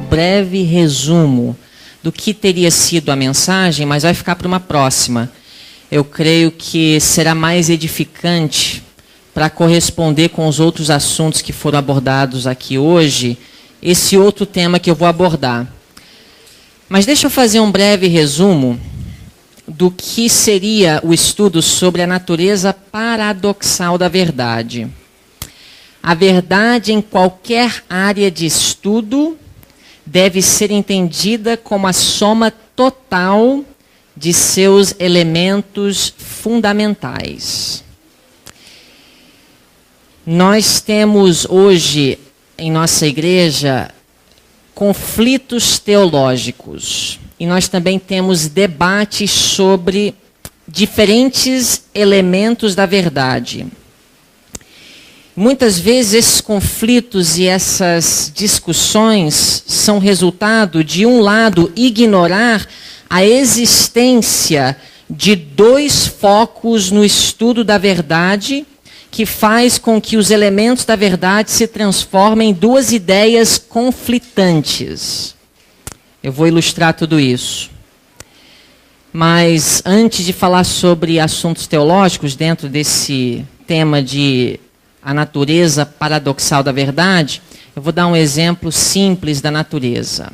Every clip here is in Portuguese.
Breve resumo do que teria sido a mensagem, mas vai ficar para uma próxima. Eu creio que será mais edificante para corresponder com os outros assuntos que foram abordados aqui hoje, esse outro tema que eu vou abordar. Mas deixa eu fazer um breve resumo do que seria o estudo sobre a natureza paradoxal da verdade. A verdade em qualquer área de estudo deve ser entendida como a soma total de seus elementos fundamentais. Nós temos hoje, em nossa igreja, conflitos teológicos. E nós também temos debates sobre diferentes elementos da verdade. Muitas vezes esses conflitos e essas discussões são resultado de um lado ignorar a existência de dois focos no estudo da verdade, que faz com que os elementos da verdade se transformem em duas ideias conflitantes. Eu vou ilustrar tudo isso. Mas antes de falar sobre assuntos teológicos dentro desse tema de a natureza paradoxal da verdade, eu vou dar um exemplo simples da natureza.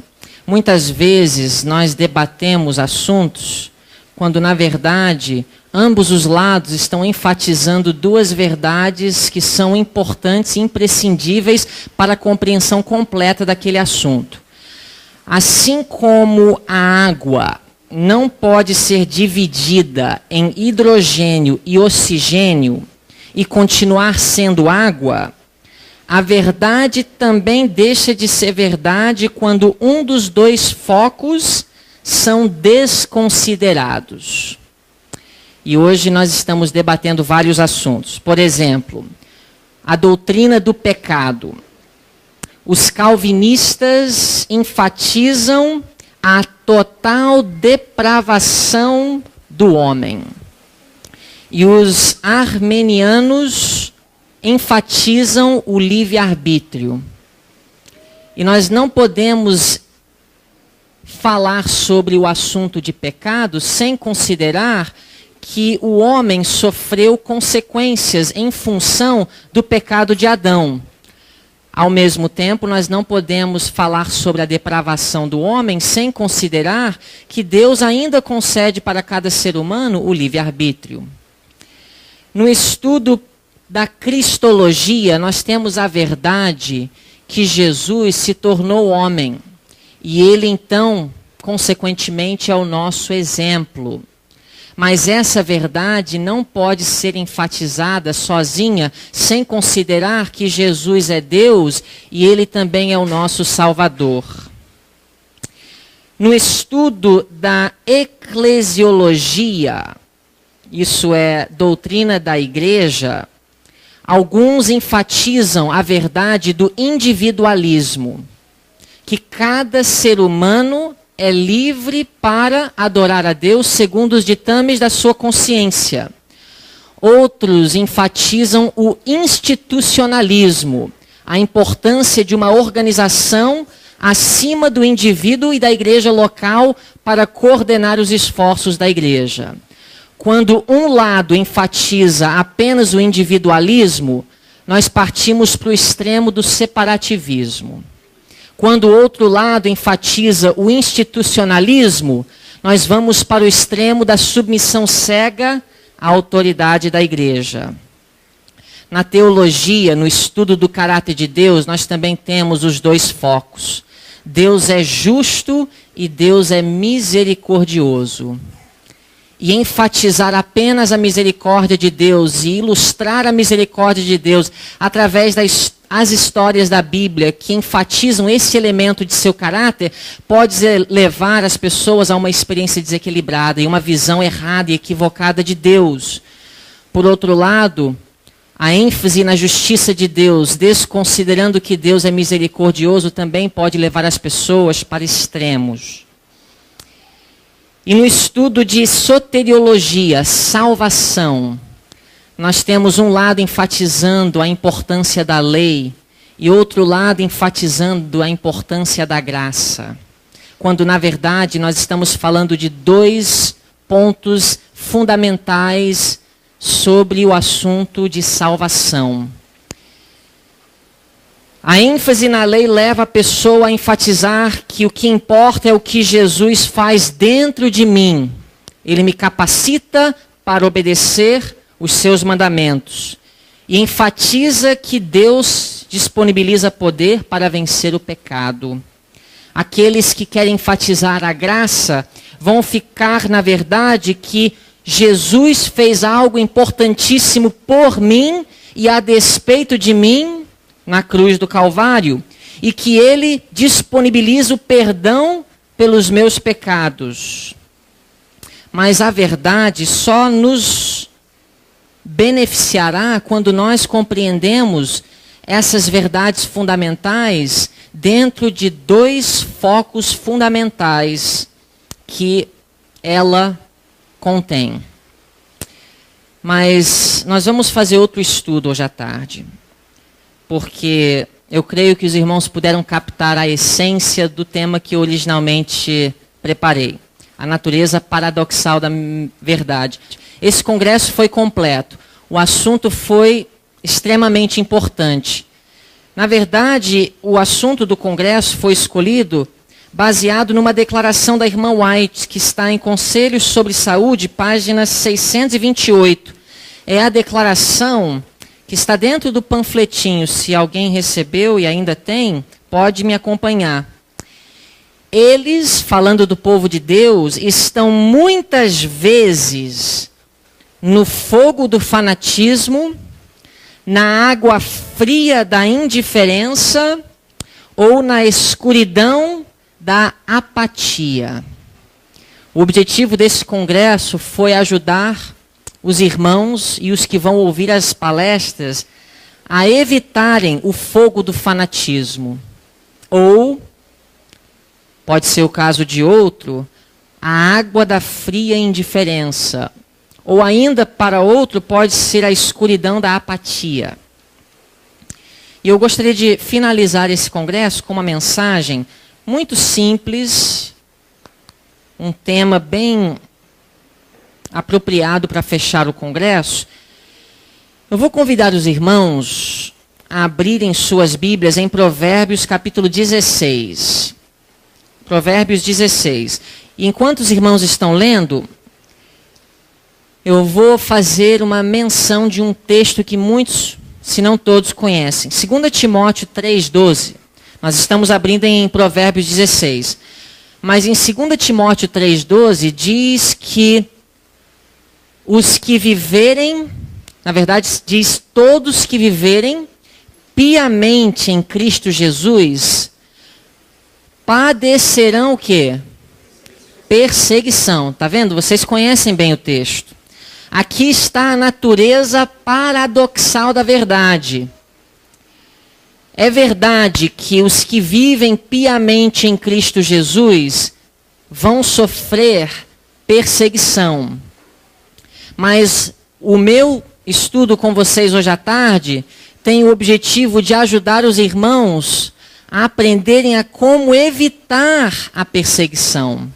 Muitas vezes nós debatemos assuntos quando, na verdade, ambos os lados estão enfatizando duas verdades que são importantes e imprescindíveis para a compreensão completa daquele assunto. Assim como a água não pode ser dividida em hidrogênio e oxigênio, e continuar sendo água, a verdade também deixa de ser verdade quando um dos dois focos são desconsiderados. E hoje nós estamos debatendo vários assuntos. Por exemplo, a doutrina do pecado. Os calvinistas enfatizam a total depravação do homem. E os armenianos enfatizam o livre-arbítrio. E nós não podemos falar sobre o assunto de pecado sem considerar que o homem sofreu consequências em função do pecado de Adão. Ao mesmo tempo, nós não podemos falar sobre a depravação do homem sem considerar que Deus ainda concede para cada ser humano o livre-arbítrio. No estudo da cristologia, nós temos a verdade que Jesus se tornou homem. E ele, então, consequentemente, é o nosso exemplo. Mas essa verdade não pode ser enfatizada sozinha, sem considerar que Jesus é Deus e ele também é o nosso Salvador. No estudo da eclesiologia, isso é, doutrina da igreja, alguns enfatizam a verdade do individualismo, que cada ser humano é livre para adorar a Deus segundo os ditames da sua consciência. Outros enfatizam o institucionalismo, a importância de uma organização acima do indivíduo e da igreja local para coordenar os esforços da igreja. Quando um lado enfatiza apenas o individualismo, nós partimos para o extremo do separativismo. Quando o outro lado enfatiza o institucionalismo, nós vamos para o extremo da submissão cega à autoridade da igreja. Na teologia, no estudo do caráter de Deus, nós também temos os dois focos. Deus é justo e Deus é misericordioso. E enfatizar apenas a misericórdia de Deus e ilustrar a misericórdia de Deus através das histórias da Bíblia que enfatizam esse elemento de seu caráter pode levar as pessoas a uma experiência desequilibrada e uma visão errada e equivocada de Deus. Por outro lado, A ênfase na justiça de Deus, desconsiderando que Deus é misericordioso, também pode levar as pessoas para extremos. E no estudo de soteriologia, salvação, nós temos um lado enfatizando a importância da lei e outro lado enfatizando a importância da graça. Quando, na verdade, nós estamos falando de dois pontos fundamentais sobre o assunto de salvação. A ênfase na lei leva a pessoa a enfatizar que o que importa é o que Jesus faz dentro de mim. Ele me capacita para obedecer os seus mandamentos. E enfatiza que Deus disponibiliza poder para vencer o pecado. Aqueles que querem enfatizar a graça vão ficar, na verdade, que Jesus fez algo importantíssimo por mim e a despeito de mim na cruz do Calvário, e que Ele disponibiliza o perdão pelos meus pecados. Mas a verdade só nos beneficiará quando nós compreendemos essas verdades fundamentais dentro de dois focos fundamentais que ela contém. Mas nós vamos fazer outro estudo hoje à tarde, porque eu creio que os irmãos puderam captar a essência do tema que eu originalmente preparei, a natureza paradoxal da verdade. Esse congresso foi completo, o assunto foi extremamente importante. Na verdade, o assunto do congresso foi escolhido baseado numa declaração da irmã White, que está em Conselhos sobre Saúde, página 628. É a declaração que está dentro do panfletinho. Se alguém recebeu e ainda tem, pode me acompanhar. Eles, falando do povo de Deus, estão muitas vezes no fogo do fanatismo, na água fria da indiferença ou na escuridão da apatia. O objetivo desse congresso foi ajudar os irmãos e os que vão ouvir as palestras a evitarem o fogo do fanatismo. Ou, pode ser o caso de outro, a água da fria indiferença. Ou ainda, para outro, pode ser a escuridão da apatia. E eu gostaria de finalizar esse congresso com uma mensagem muito simples, um tema bem apropriado para fechar o congresso. Eu vou convidar os irmãos a abrirem suas Bíblias em Provérbios capítulo 16. Provérbios 16. E enquanto os irmãos estão lendo, eu vou fazer uma menção de um texto que muitos, se não todos, conhecem. 2 Timóteo 3,12. Nós estamos abrindo em Provérbios 16. Mas em 2 Timóteo 3,12 diz que os que viverem, na verdade diz todos que viverem piamente em Cristo Jesus, padecerão o quê? Perseguição. Tá vendo? Vocês conhecem bem o texto. Aqui está a natureza paradoxal da verdade. É verdade que os que vivem piamente em Cristo Jesus vão sofrer perseguição. Mas o meu estudo com vocês hoje à tarde tem o objetivo de ajudar os irmãos a aprenderem a como evitar a perseguição.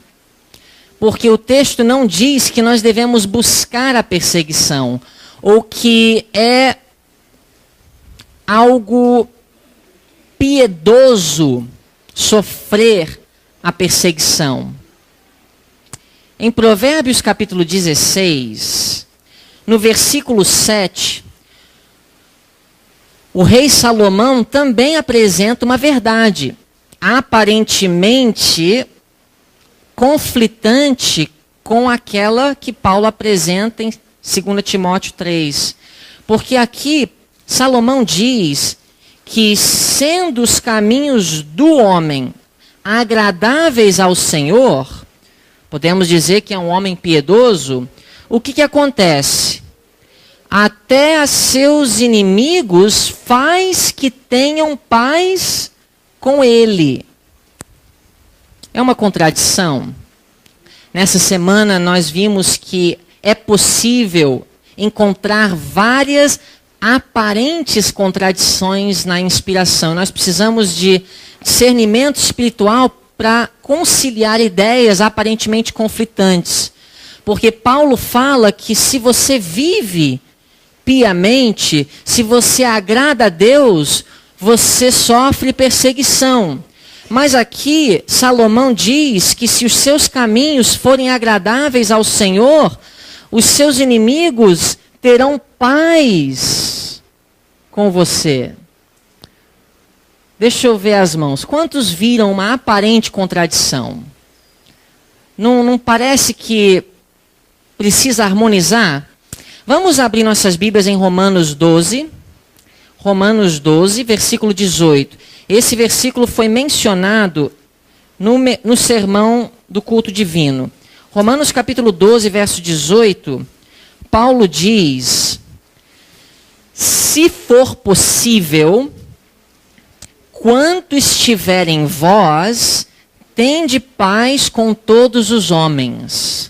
Porque o texto não diz que nós devemos buscar a perseguição, ou que é algo piedoso sofrer a perseguição. Em Provérbios capítulo 16, no versículo 7, o rei Salomão também apresenta uma verdade, aparentemente conflitante com aquela que Paulo apresenta em 2 Timóteo 3. Porque aqui Salomão diz que, sendo os caminhos do homem agradáveis ao Senhor, podemos dizer que é um homem piedoso, o que acontece? até a seus inimigos faz que tenham paz com ele. É uma contradição. Nessa semana nós vimos que é possível encontrar várias aparentes contradições na inspiração. Nós precisamos de discernimento espiritual para conciliar ideias aparentemente conflitantes. Porque Paulo fala que se você vive piamente, se você agrada a Deus, você sofre perseguição. Mas aqui Salomão diz que se os seus caminhos forem agradáveis ao Senhor, os seus inimigos terão paz com você. Deixa eu ver as mãos. Quantos viram uma aparente contradição? Não parece que precisa harmonizar? Vamos abrir nossas Bíblias em Romanos 12. Romanos 12, versículo 18. Esse versículo foi mencionado no sermão do culto divino. Romanos capítulo 12, verso 18, Paulo diz: se for possível, quanto estiver em vós, tende paz com todos os homens.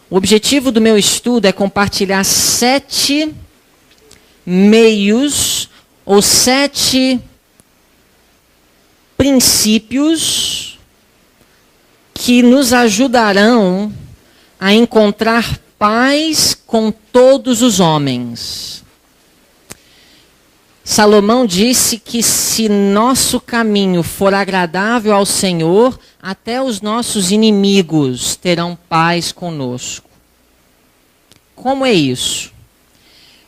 O objetivo do meu estudo é compartilhar 7 meios ou 7 princípios que nos ajudarão a encontrar paz com todos os homens. Salomão disse que se nosso caminho for agradável ao Senhor, até os nossos inimigos terão paz conosco. Como é isso?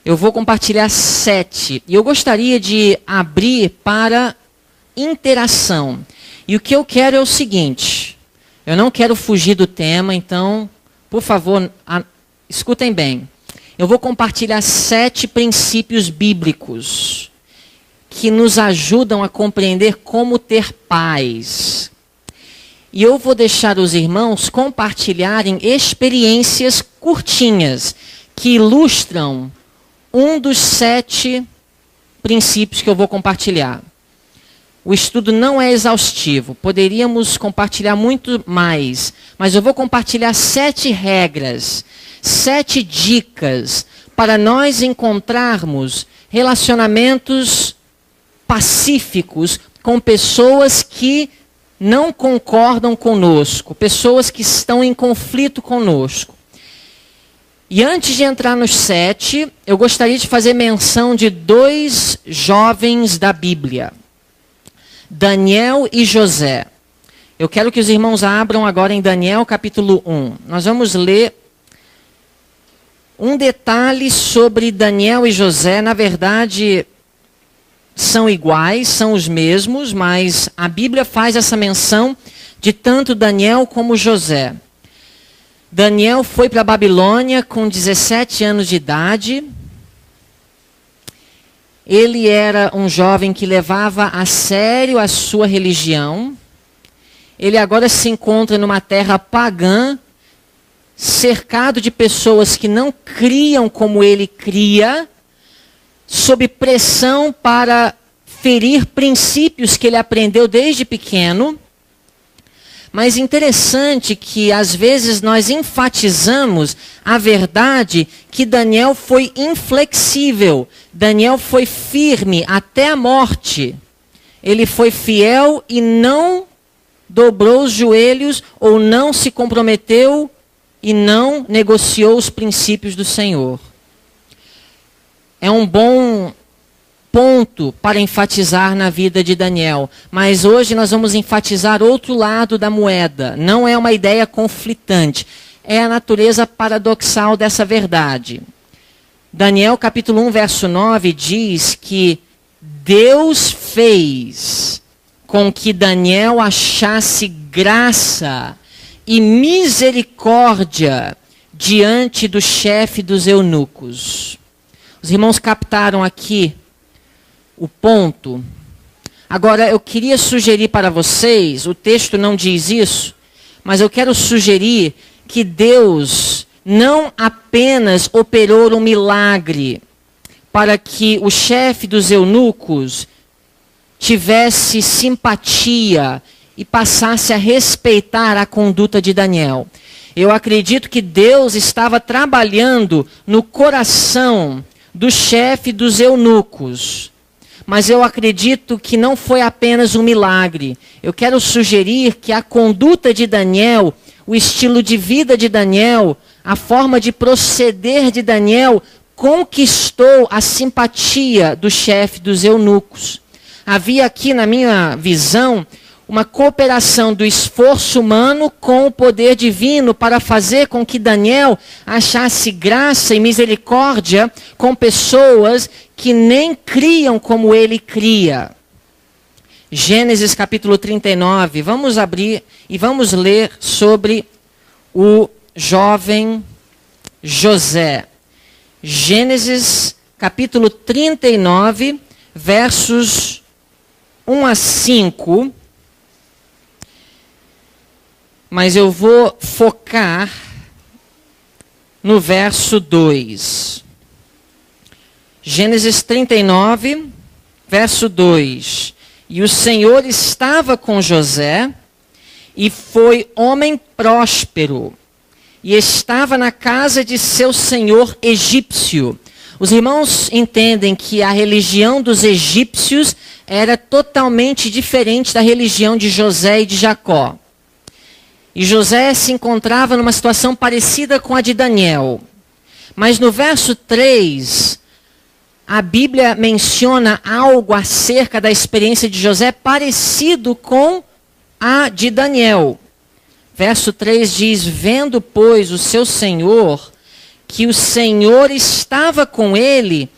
Eu vou compartilhar 7. E eu gostaria de abrir para interação. E o que eu quero é o seguinte. Eu não quero fugir do tema, então, por favor, escutem bem. Eu vou compartilhar 7 princípios bíblicos que nos ajudam a compreender como ter paz. E eu vou deixar os irmãos compartilharem experiências curtinhas que ilustram um dos 7 princípios que eu vou compartilhar. O estudo não é exaustivo, poderíamos compartilhar muito mais, mas eu vou compartilhar 7 regras, 7 dicas para nós encontrarmos relacionamentos pacíficos com pessoas que não concordam conosco, pessoas que estão em conflito conosco. E antes de entrar nos 7, eu gostaria de fazer menção de 2 jovens da Bíblia. Daniel e José. Eu quero que os irmãos abram agora em Daniel capítulo 1. Nós vamos ler um detalhe sobre Daniel e José. Na verdade, são iguais, são os mesmos, mas a Bíblia faz essa menção de tanto Daniel como José. Daniel foi para a Babilônia com 17 anos de idade. Ele era um jovem que levava a sério a sua religião. Ele agora se encontra numa terra pagã, cercado de pessoas que não criam como ele cria, sob pressão para ferir princípios que ele aprendeu desde pequeno. Mas interessante que às vezes nós enfatizamos a verdade que Daniel foi inflexível. Daniel foi firme até a morte. Ele foi fiel e não dobrou os joelhos ou não se comprometeu e não negociou os princípios do Senhor. É um bom ponto para enfatizar na vida de Daniel. Mas hoje nós vamos enfatizar outro lado da moeda. Não é uma ideia conflitante. É a natureza paradoxal dessa verdade. Daniel capítulo 1, verso 9 diz que Deus fez com que Daniel achasse graça e misericórdia diante do chefe dos eunucos. Os irmãos captaram aqui o ponto. Agora, eu queria sugerir para vocês, o texto não diz isso, mas eu quero sugerir que Deus não apenas operou um milagre para que o chefe dos eunucos tivesse simpatia e passasse a respeitar a conduta de Daniel. Eu acredito que Deus estava trabalhando no coração do chefe dos eunucos. Mas eu acredito que não foi apenas um milagre. Eu quero sugerir que a conduta de Daniel, o estilo de vida de Daniel, a forma de proceder de Daniel, conquistou a simpatia do chefe dos eunucos. Havia aqui, na minha visão, uma cooperação do esforço humano com o poder divino para fazer com que Daniel achasse graça e misericórdia com pessoas que nem criam como ele cria. Gênesis capítulo 39, vamos abrir e vamos ler sobre o jovem José. Gênesis capítulo 39, versos 1 a 5. Mas eu vou focar no verso 2. Gênesis 39, verso 2. E o Senhor estava com José, e foi homem próspero, e estava na casa de seu senhor egípcio. Os irmãos entendem que a religião dos egípcios era totalmente diferente da religião de José e de Jacó. E José se encontrava numa situação parecida com a de Daniel. Mas no verso 3, a Bíblia menciona algo acerca da experiência de José parecido com a de Daniel. Verso 3 diz: vendo, pois, o seu senhor, que o Senhor estava com ele,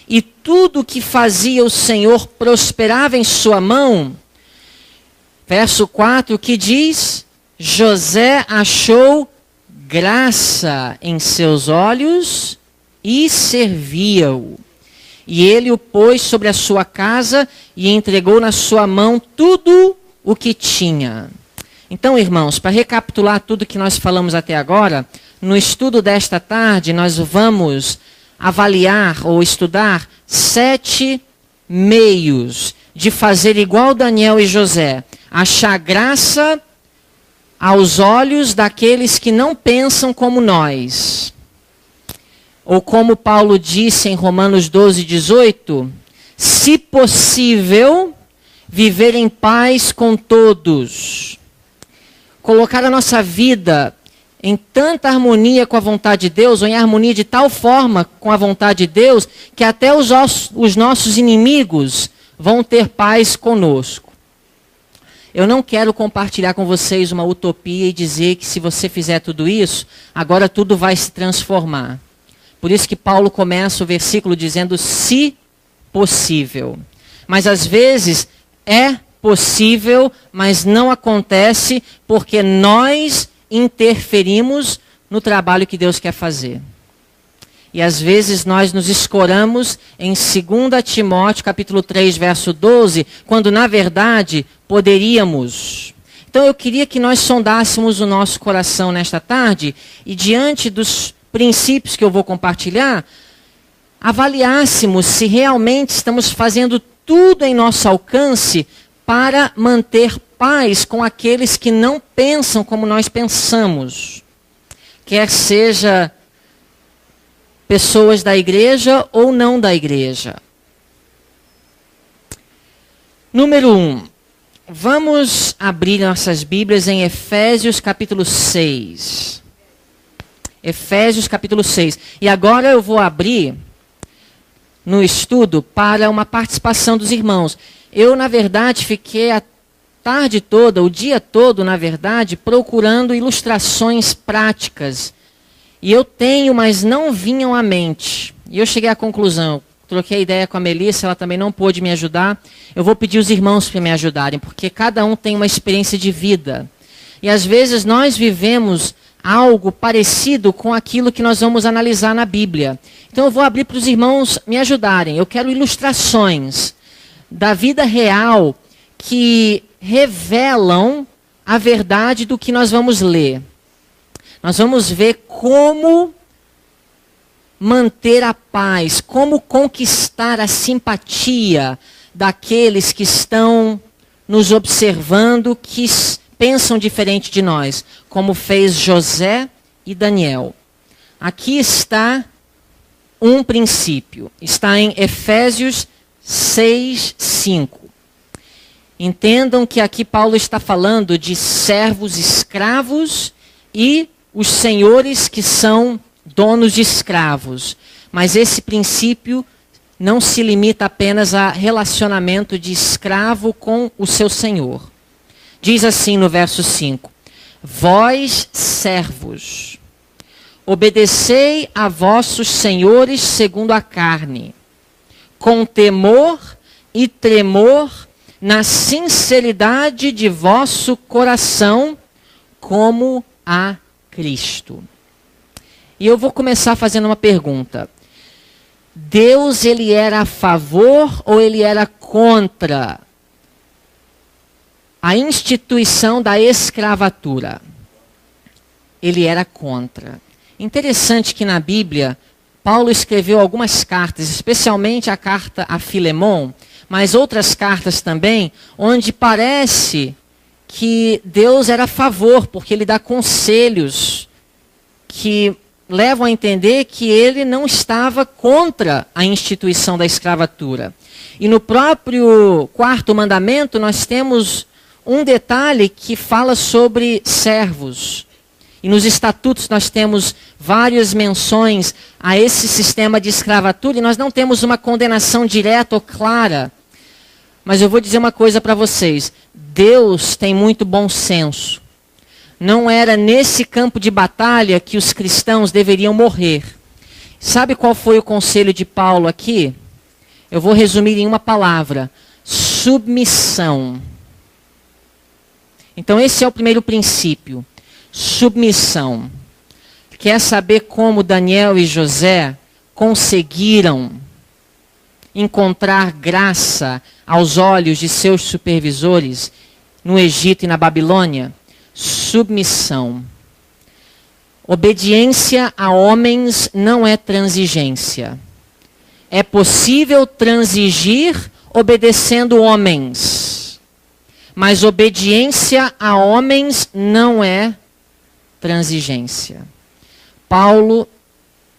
e tudo o que fazia o Senhor prosperava em sua mão. Verso 4 que diz: José achou graça em seus olhos e servia-o. E ele o pôs sobre a sua casa e entregou na sua mão tudo o que tinha. Então, irmãos, para recapitular tudo que nós falamos até agora, no estudo desta tarde nós vamos avaliar ou estudar 7 meios de fazer igual Daniel e José, achar graça aos olhos daqueles que não pensam como nós. Ou como Paulo disse em Romanos 12, 18, se possível, viver em paz com todos. Colocar a nossa vida em tanta harmonia com a vontade de Deus, ou em harmonia de tal forma com a vontade de Deus, que até os nossos inimigos vão ter paz conosco. Eu não quero compartilhar com vocês uma utopia e dizer que se você fizer tudo isso, agora tudo vai se transformar. Por isso que Paulo começa o versículo dizendo, se possível. Mas às vezes é possível, mas não acontece porque nós interferimos no trabalho que Deus quer fazer. E às vezes nós nos escoramos em 2 Timóteo capítulo 3, verso 12, quando na verdade poderíamos. Então eu queria que nós sondássemos o nosso coração nesta tarde e diante dos princípios que eu vou compartilhar, avaliássemos se realmente estamos fazendo tudo em nosso alcance para manter paz com aqueles que não pensam como nós pensamos. Quer seja pessoas da igreja ou não da igreja. Número 1. Vamos abrir nossas Bíblias em Efésios capítulo 6. Efésios capítulo 6. E agora eu vou abrir no estudo para uma participação dos irmãos. Eu, na verdade, fiquei a tarde toda, o dia todo, na verdade, procurando ilustrações práticas. E eu tenho, mas não vinham à mente. E eu cheguei à conclusão, troquei a ideia com a Melissa, ela também não pôde me ajudar. Eu vou pedir os irmãos para me ajudarem, porque cada um tem uma experiência de vida. E às vezes nós vivemos algo parecido com aquilo que nós vamos analisar na Bíblia. Então eu vou abrir para os irmãos me ajudarem. Eu quero ilustrações da vida real que revelam a verdade do que nós vamos ler. Nós vamos ver como manter a paz, como conquistar a simpatia daqueles que estão nos observando, que pensam diferente de nós, como fez José e Daniel. Aqui está um princípio, está em Efésios 6, 5. Entendam que aqui Paulo está falando de servos escravos e os senhores que são donos de escravos. Mas esse princípio não se limita apenas a relacionamento de escravo com o seu senhor. Diz assim no verso 5: Vós, servos, obedecei a vossos senhores segundo a carne, com temor e tremor, na sinceridade de vosso coração, como a Cristo. E eu vou começar fazendo uma pergunta. Deus, ele era a favor ou ele era contra a instituição da escravatura? Ele era contra. Interessante que na Bíblia, Paulo escreveu algumas cartas, especialmente a carta a Filemon, mas outras cartas também, onde parece que Deus era a favor, porque ele dá conselhos que levam a entender que ele não estava contra a instituição da escravatura. E no próprio quarto mandamento nós temos um detalhe que fala sobre servos. E nos estatutos nós temos várias menções a esse sistema de escravatura e nós não temos uma condenação direta ou clara. Mas eu vou dizer uma coisa para vocês. Deus tem muito bom senso. Não era nesse campo de batalha que os cristãos deveriam morrer. Sabe qual foi o conselho de Paulo aqui? Eu vou resumir em uma palavra: submissão. Então esse é o primeiro princípio. Submissão. Quer saber como Daniel e José conseguiram encontrar graça aos olhos de seus supervisores no Egito e na Babilônia? Submissão. Obediência a homens não é transigência. É possível transigir obedecendo homens, mas obediência a homens não é transigência. Paulo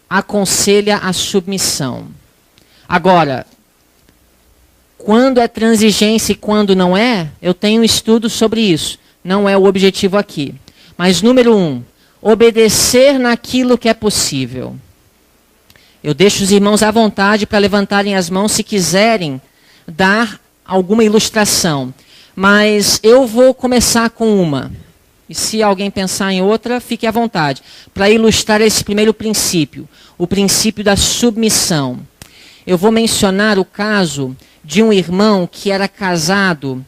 aconselha a submissão. Agora, quando é transigência e quando não é, eu tenho um estudo sobre isso. Não é o objetivo aqui. Mas número 1, obedecer naquilo que é possível. Eu deixo os irmãos à vontade para levantarem as mãos se quiserem dar alguma ilustração. Mas eu vou começar com uma. E se alguém pensar em outra, fique à vontade. Para ilustrar esse primeiro princípio, o princípio da submissão. Eu vou mencionar o caso de um irmão que era casado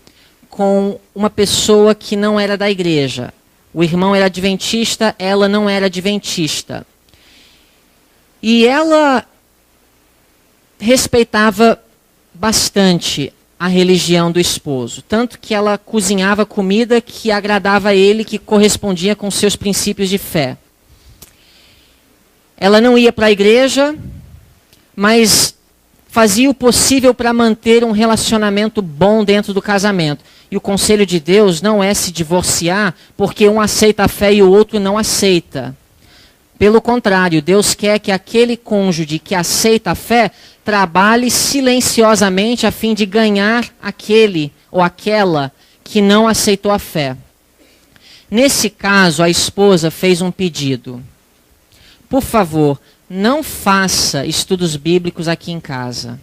com uma pessoa que não era da igreja. O irmão era adventista, ela não era adventista. E ela respeitava bastante a religião do esposo. Tanto que ela cozinhava comida que agradava a ele, que correspondia com seus princípios de fé. Ela não ia para a igreja, mas fazia o possível para manter um relacionamento bom dentro do casamento. E o conselho de Deus não é se divorciar porque um aceita a fé e o outro não aceita. Pelo contrário, Deus quer que aquele cônjuge que aceita a fé trabalhe silenciosamente a fim de ganhar aquele ou aquela que não aceitou a fé. Nesse caso, a esposa fez um pedido. Por favor, não faça estudos bíblicos aqui em casa.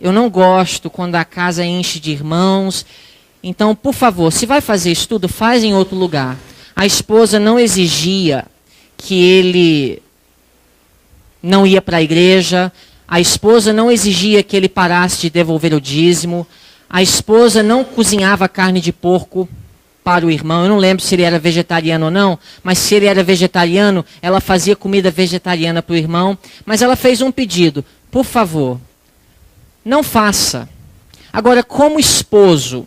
Eu não gosto quando a casa enche de irmãos. Então, por favor, se vai fazer estudo, faz em outro lugar. A esposa não exigia que ele não ia para a igreja. A esposa não exigia que ele parasse de devolver o dízimo. A esposa não cozinhava carne de porco para o irmão. Eu não lembro se ele era vegetariano ou não, mas se ele era vegetariano, ela fazia comida vegetariana para o irmão. Mas ela fez um pedido: por favor, não faça. Agora, como esposo,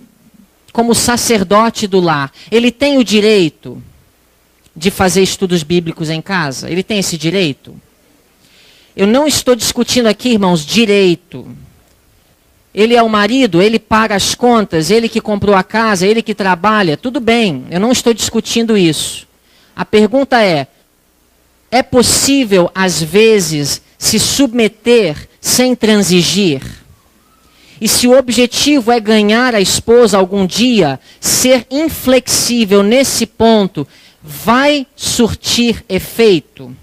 como sacerdote do lar, ele tem o direito de fazer estudos bíblicos em casa? Ele tem esse direito? Eu não estou discutindo aqui, irmãos, direito. Ele é o marido, ele paga as contas, ele que comprou a casa, ele que trabalha, tudo bem, eu não estou discutindo isso. A pergunta é possível, às vezes, se submeter sem transigir? E se o objetivo é ganhar a esposa algum dia, ser inflexível nesse ponto, vai surtir efeito?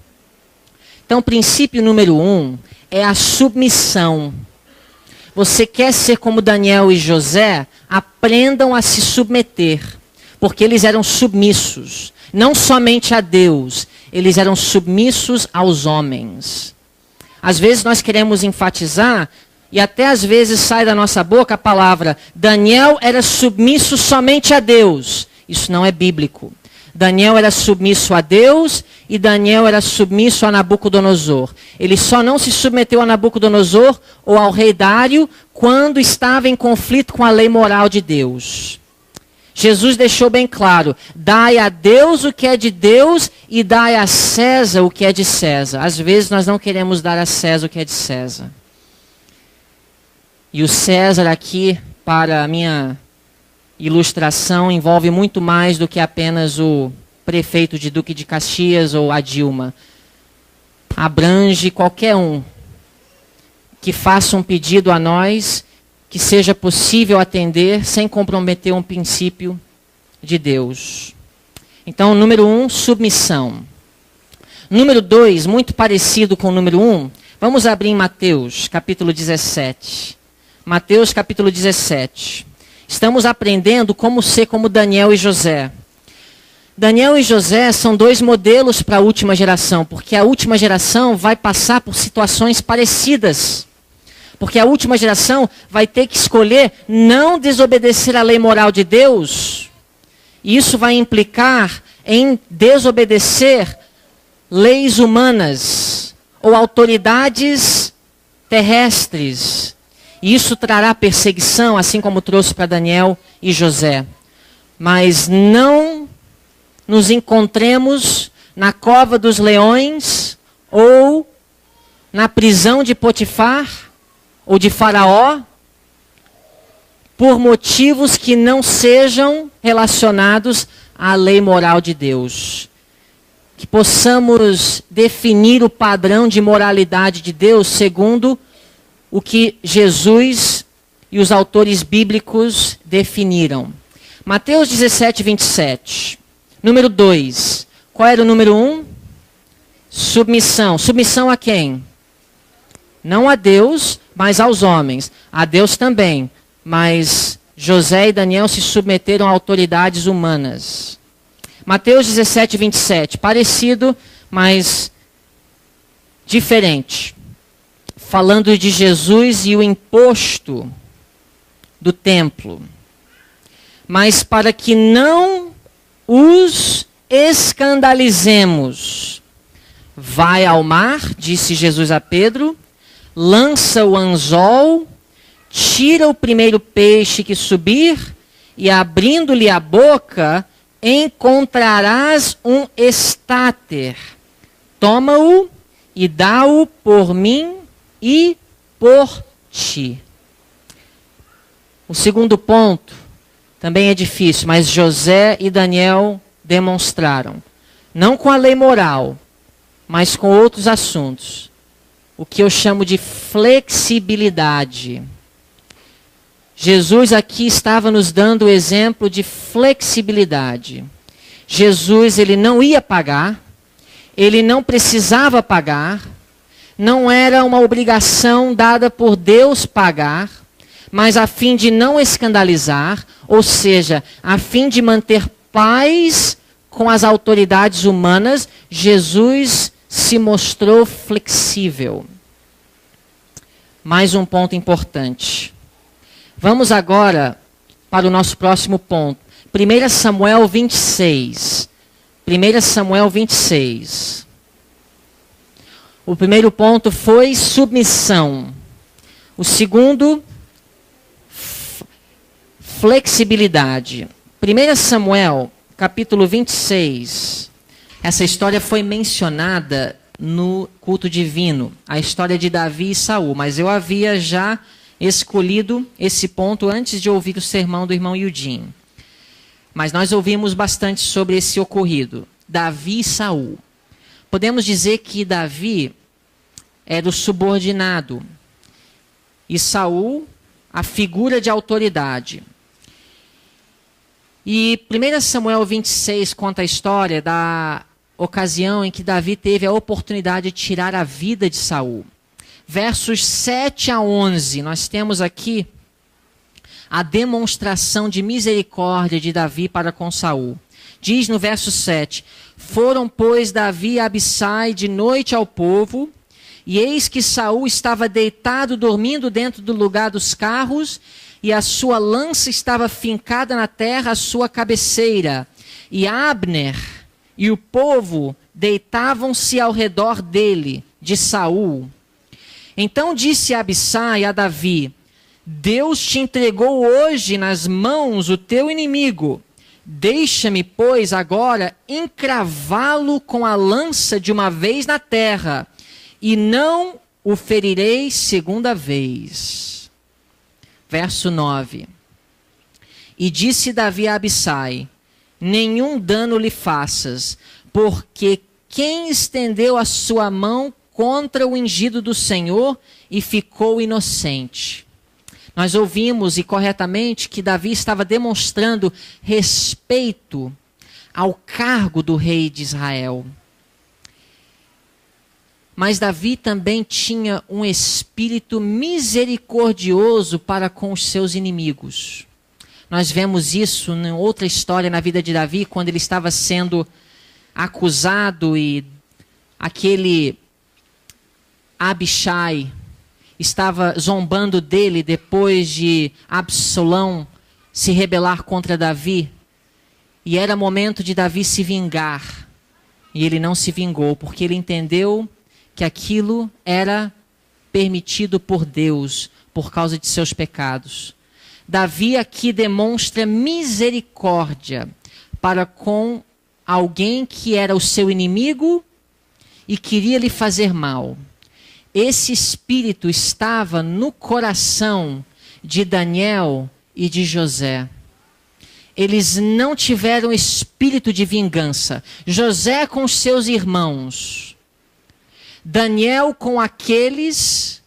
Então, princípio número 1 é a submissão. Você quer ser como Daniel e José? Aprendam a se submeter, porque eles eram submissos, não somente a Deus, eles eram submissos aos homens. Às vezes nós queremos enfatizar, e até às vezes sai da nossa boca a palavra, Daniel era submisso somente a Deus. Isso não é bíblico. Daniel era submisso a Deus e Daniel era submisso a Nabucodonosor. Ele só não se submeteu a Nabucodonosor ou ao rei Dário quando estava em conflito com a lei moral de Deus. Jesus deixou bem claro, dai a Deus o que é de Deus e dai a César o que é de César. Às vezes nós não queremos dar a César o que é de César. E o César aqui, para a minha ilustração, envolve muito mais do que apenas o prefeito de Duque de Caxias ou a Dilma. Abrange qualquer um que faça um pedido a nós que seja possível atender sem comprometer um princípio de Deus. Então, número 1, submissão. Número 2, muito parecido com o número 1, vamos abrir em Mateus, capítulo 17. Mateus, capítulo 17. Estamos aprendendo como ser como Daniel e José. Daniel e José são dois modelos para a última geração, porque a última geração vai passar por situações parecidas. Porque a última geração vai ter que escolher não desobedecer à lei moral de Deus. E isso vai implicar em desobedecer leis humanas ou autoridades terrestres. E isso trará perseguição, assim como trouxe para Daniel e José. Mas não nos encontremos na cova dos leões ou na prisão de Potifar ou de Faraó por motivos que não sejam relacionados à lei moral de Deus. Que possamos definir o padrão de moralidade de Deus segundo o que Jesus e os autores bíblicos definiram. Mateus 17, 27. Número 2. Qual era o número 1? Submissão. Submissão a quem? Não a Deus, mas aos homens. A Deus também. Mas José e Daniel se submeteram a autoridades humanas. Mateus 17, 27. Parecido, mas diferente. Falando de Jesus e o imposto do templo. Mas para que não os escandalizemos, vai ao mar, disse Jesus a Pedro, lança o anzol, tira o primeiro peixe que subir, e abrindo-lhe a boca, encontrarás um estáter. Toma-o e dá-o por mim e por ti. O segundo ponto também é difícil, mas José e Daniel demonstraram, não com a lei moral, mas com outros assuntos, o que eu chamo de flexibilidade. Jesus aqui estava nos dando o exemplo de flexibilidade. Jesus, ele não ia pagar, ele não precisava pagar, não era uma obrigação dada por Deus pagar, mas a fim de não escandalizar, ou seja, a fim de manter paz com as autoridades humanas, Jesus se mostrou flexível. Mais um ponto importante. Vamos agora para o nosso próximo ponto. 1 Samuel 26. 1 Samuel 26. O primeiro ponto foi submissão. O segundo, flexibilidade. 1 Samuel, capítulo 26, Essa história foi mencionada no culto divino, a história de Davi e Saul, mas eu havia já escolhido esse ponto antes de ouvir o sermão do irmão Yudin. Mas nós ouvimos bastante sobre esse ocorrido, Davi e Saul. Podemos dizer que Davi era o subordinado e Saul a figura de autoridade. E 1 Samuel 26 conta a história da ocasião em que Davi teve a oportunidade de tirar a vida de Saul. Versos 7 a 11, nós temos aqui a demonstração de misericórdia de Davi para com Saul. Diz no verso 7, foram, pois, Davi e Abissai de noite ao povo, e eis que Saul estava deitado, dormindo dentro do lugar dos carros, e a sua lança estava fincada na terra à sua cabeceira. E Abner e o povo deitavam-se ao redor dele, de Saul. Então disse Abissai a Davi, Deus te entregou hoje nas mãos o teu inimigo. Deixa-me, pois, agora encravá-lo com a lança de uma vez na terra, e não o ferirei segunda vez. Verso 9. E disse Davi a Abissai, nenhum dano lhe faças, porque quem estendeu a sua mão contra o ungido do Senhor e ficou inocente? Nós ouvimos, e corretamente, que Davi estava demonstrando respeito ao cargo do rei de Israel. Mas Davi também tinha um espírito misericordioso para com os seus inimigos. Nós vemos isso em outra história na vida de Davi, quando ele estava sendo acusado e aquele Abishai estava zombando dele depois de Absalão se rebelar contra Davi. E era momento de Davi se vingar. E ele não se vingou, porque ele entendeu que aquilo era permitido por Deus, por causa de seus pecados. Davi aqui demonstra misericórdia para com alguém que era o seu inimigo e queria lhe fazer mal. Esse espírito estava no coração de Daniel e de José. Eles não tiveram espírito de vingança. José com os seus irmãos. Daniel com aqueles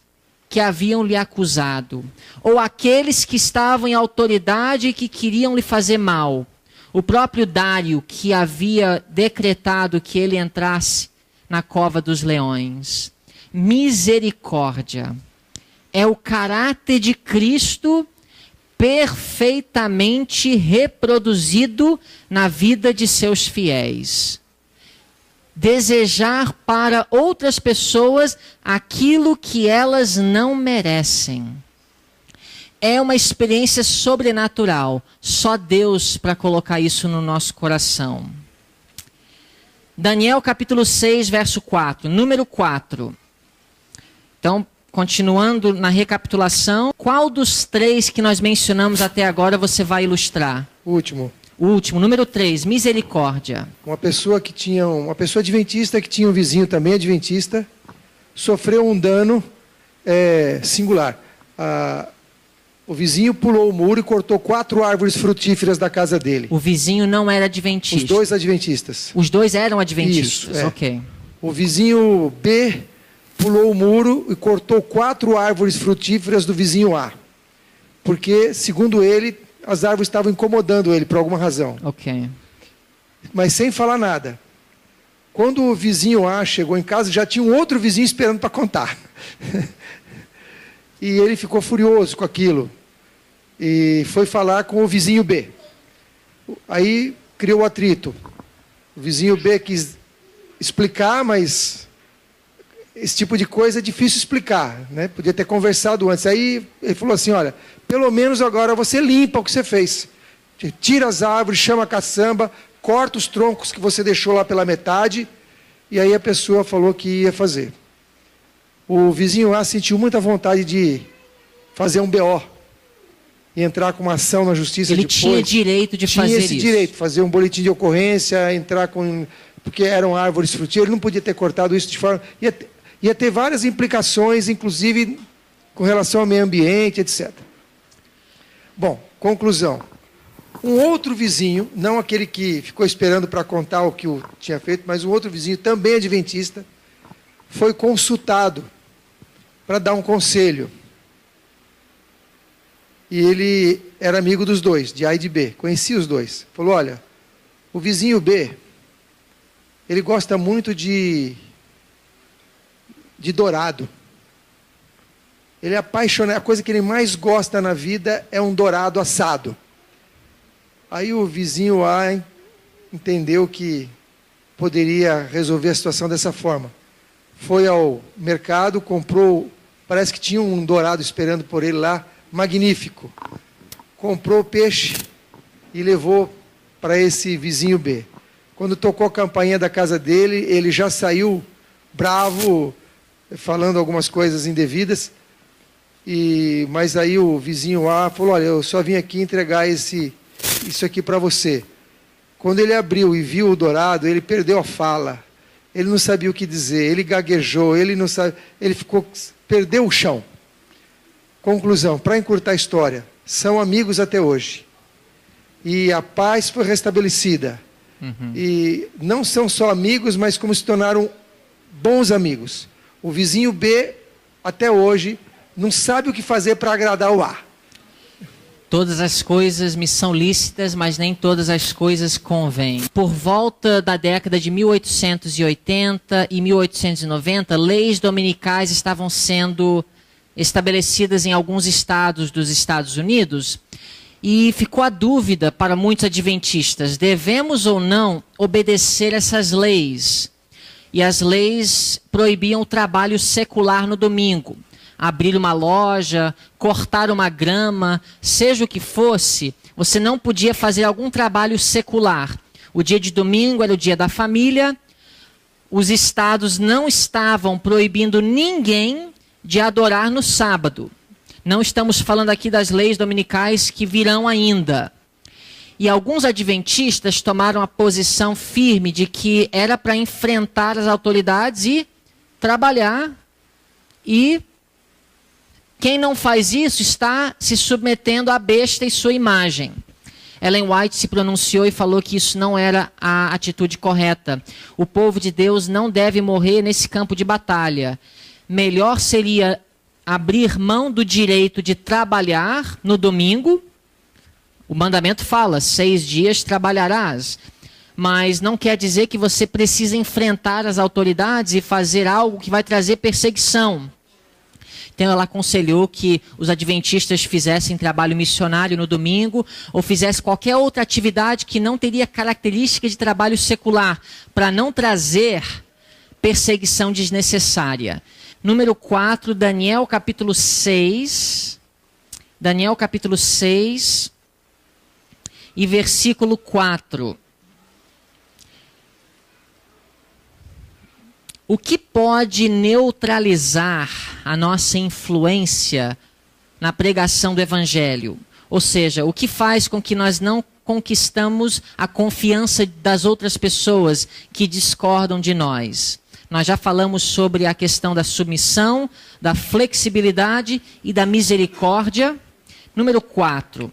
que haviam lhe acusado. Ou aqueles que estavam em autoridade e que queriam lhe fazer mal. O próprio Dário, que havia decretado que ele entrasse na cova dos leões. Misericórdia é o caráter de Cristo perfeitamente reproduzido na vida de seus fiéis. Desejar para outras pessoas aquilo que elas não merecem. É uma experiência sobrenatural. Só Deus para colocar isso no nosso coração. Daniel capítulo 6, verso 4. Número 4. Então, continuando na recapitulação, qual dos três que nós mencionamos até agora você vai ilustrar? O último. O último, número 3, misericórdia. Uma pessoa adventista que tinha um vizinho também adventista, sofreu um dano singular. O vizinho pulou o muro e cortou 4 árvores frutíferas da casa dele. O vizinho não era adventista. Os dois adventistas. Os dois eram adventistas, Isso, ok. O vizinho B pulou o muro e cortou 4 árvores frutíferas do vizinho A. Porque, segundo ele, as árvores estavam incomodando ele por alguma razão. Ok. Mas sem falar nada. Quando o vizinho A chegou em casa, já tinha um outro vizinho esperando para contar. E ele ficou furioso com aquilo. E foi falar com o vizinho B. Aí criou o atrito. O vizinho B quis explicar, mas esse tipo de coisa é difícil explicar, né? Podia ter conversado antes. Aí ele falou assim, olha, pelo menos agora você limpa o que você fez. Tira as árvores, chama a caçamba, corta os troncos que você deixou lá pela metade, e aí a pessoa falou que ia fazer. O vizinho A sentiu muita vontade de fazer um BO e entrar com uma ação na justiça Ele depois. tinha direito de fazer isso. Tinha esse direito, fazer um boletim de ocorrência, entrar com porque eram árvores frutíferas, ele não podia ter cortado isso de forma... Ia ter várias implicações, inclusive com relação ao meio ambiente, etc. Bom, conclusão. Um outro vizinho, não aquele que ficou esperando para contar o que o tinha feito, mas um outro vizinho, também adventista, foi consultado para dar um conselho. E ele era amigo dos dois, de A e de B, conhecia os dois. Falou, olha, o vizinho B, ele gosta muito de dourado. Ele é apaixonado, a coisa que ele mais gosta na vida é um dourado assado. Aí o vizinho A entendeu que poderia resolver a situação dessa forma. Foi ao mercado, comprou, parece que tinha um dourado esperando por ele lá, magnífico. Comprou o peixe e levou para esse vizinho B. Quando tocou a campainha da casa dele, ele já saiu bravo, falando algumas coisas indevidas. Mas aí o vizinho A falou, olha, eu só vim aqui entregar isso aqui para você. Quando ele abriu e viu o dourado, ele perdeu a fala. Ele não sabia o que dizer, ele gaguejou, perdeu o chão. Conclusão, para encurtar a história, são amigos até hoje. E a paz foi restabelecida. E não são só amigos, mas como se tornaram bons amigos. O vizinho B, até hoje, não sabe o que fazer para agradar o A. Todas as coisas me são lícitas, mas nem todas as coisas convêm. Por volta da década de 1880 e 1890, leis dominicais estavam sendo estabelecidas em alguns estados dos Estados Unidos, e ficou a dúvida para muitos adventistas, devemos ou não obedecer essas leis? E as leis proibiam o trabalho secular no domingo. Abrir uma loja, cortar uma grama, seja o que fosse, você não podia fazer algum trabalho secular. O dia de domingo era o dia da família, os estados não estavam proibindo ninguém de adorar no sábado. Não estamos falando aqui das leis dominicais que virão ainda. E alguns adventistas tomaram a posição firme de que era para enfrentar as autoridades e trabalhar. E quem não faz isso está se submetendo à besta e sua imagem. Ellen White se pronunciou e falou que isso não era a atitude correta. O povo de Deus não deve morrer nesse campo de batalha. Melhor seria abrir mão do direito de trabalhar no domingo. O mandamento fala, 6 dias trabalharás. Mas não quer dizer que você precisa enfrentar as autoridades e fazer algo que vai trazer perseguição. Então ela aconselhou que os adventistas fizessem trabalho missionário no domingo ou fizessem qualquer outra atividade que não teria característica de trabalho secular, para não trazer perseguição desnecessária. Número 4, Daniel capítulo 6. Daniel capítulo 6 e versículo 4. O que pode neutralizar a nossa influência na pregação do Evangelho? Ou seja, o que faz com que nós não conquistamos a confiança das outras pessoas que discordam de nós? Nós já falamos sobre a questão da submissão, da flexibilidade e da misericórdia. Número 4,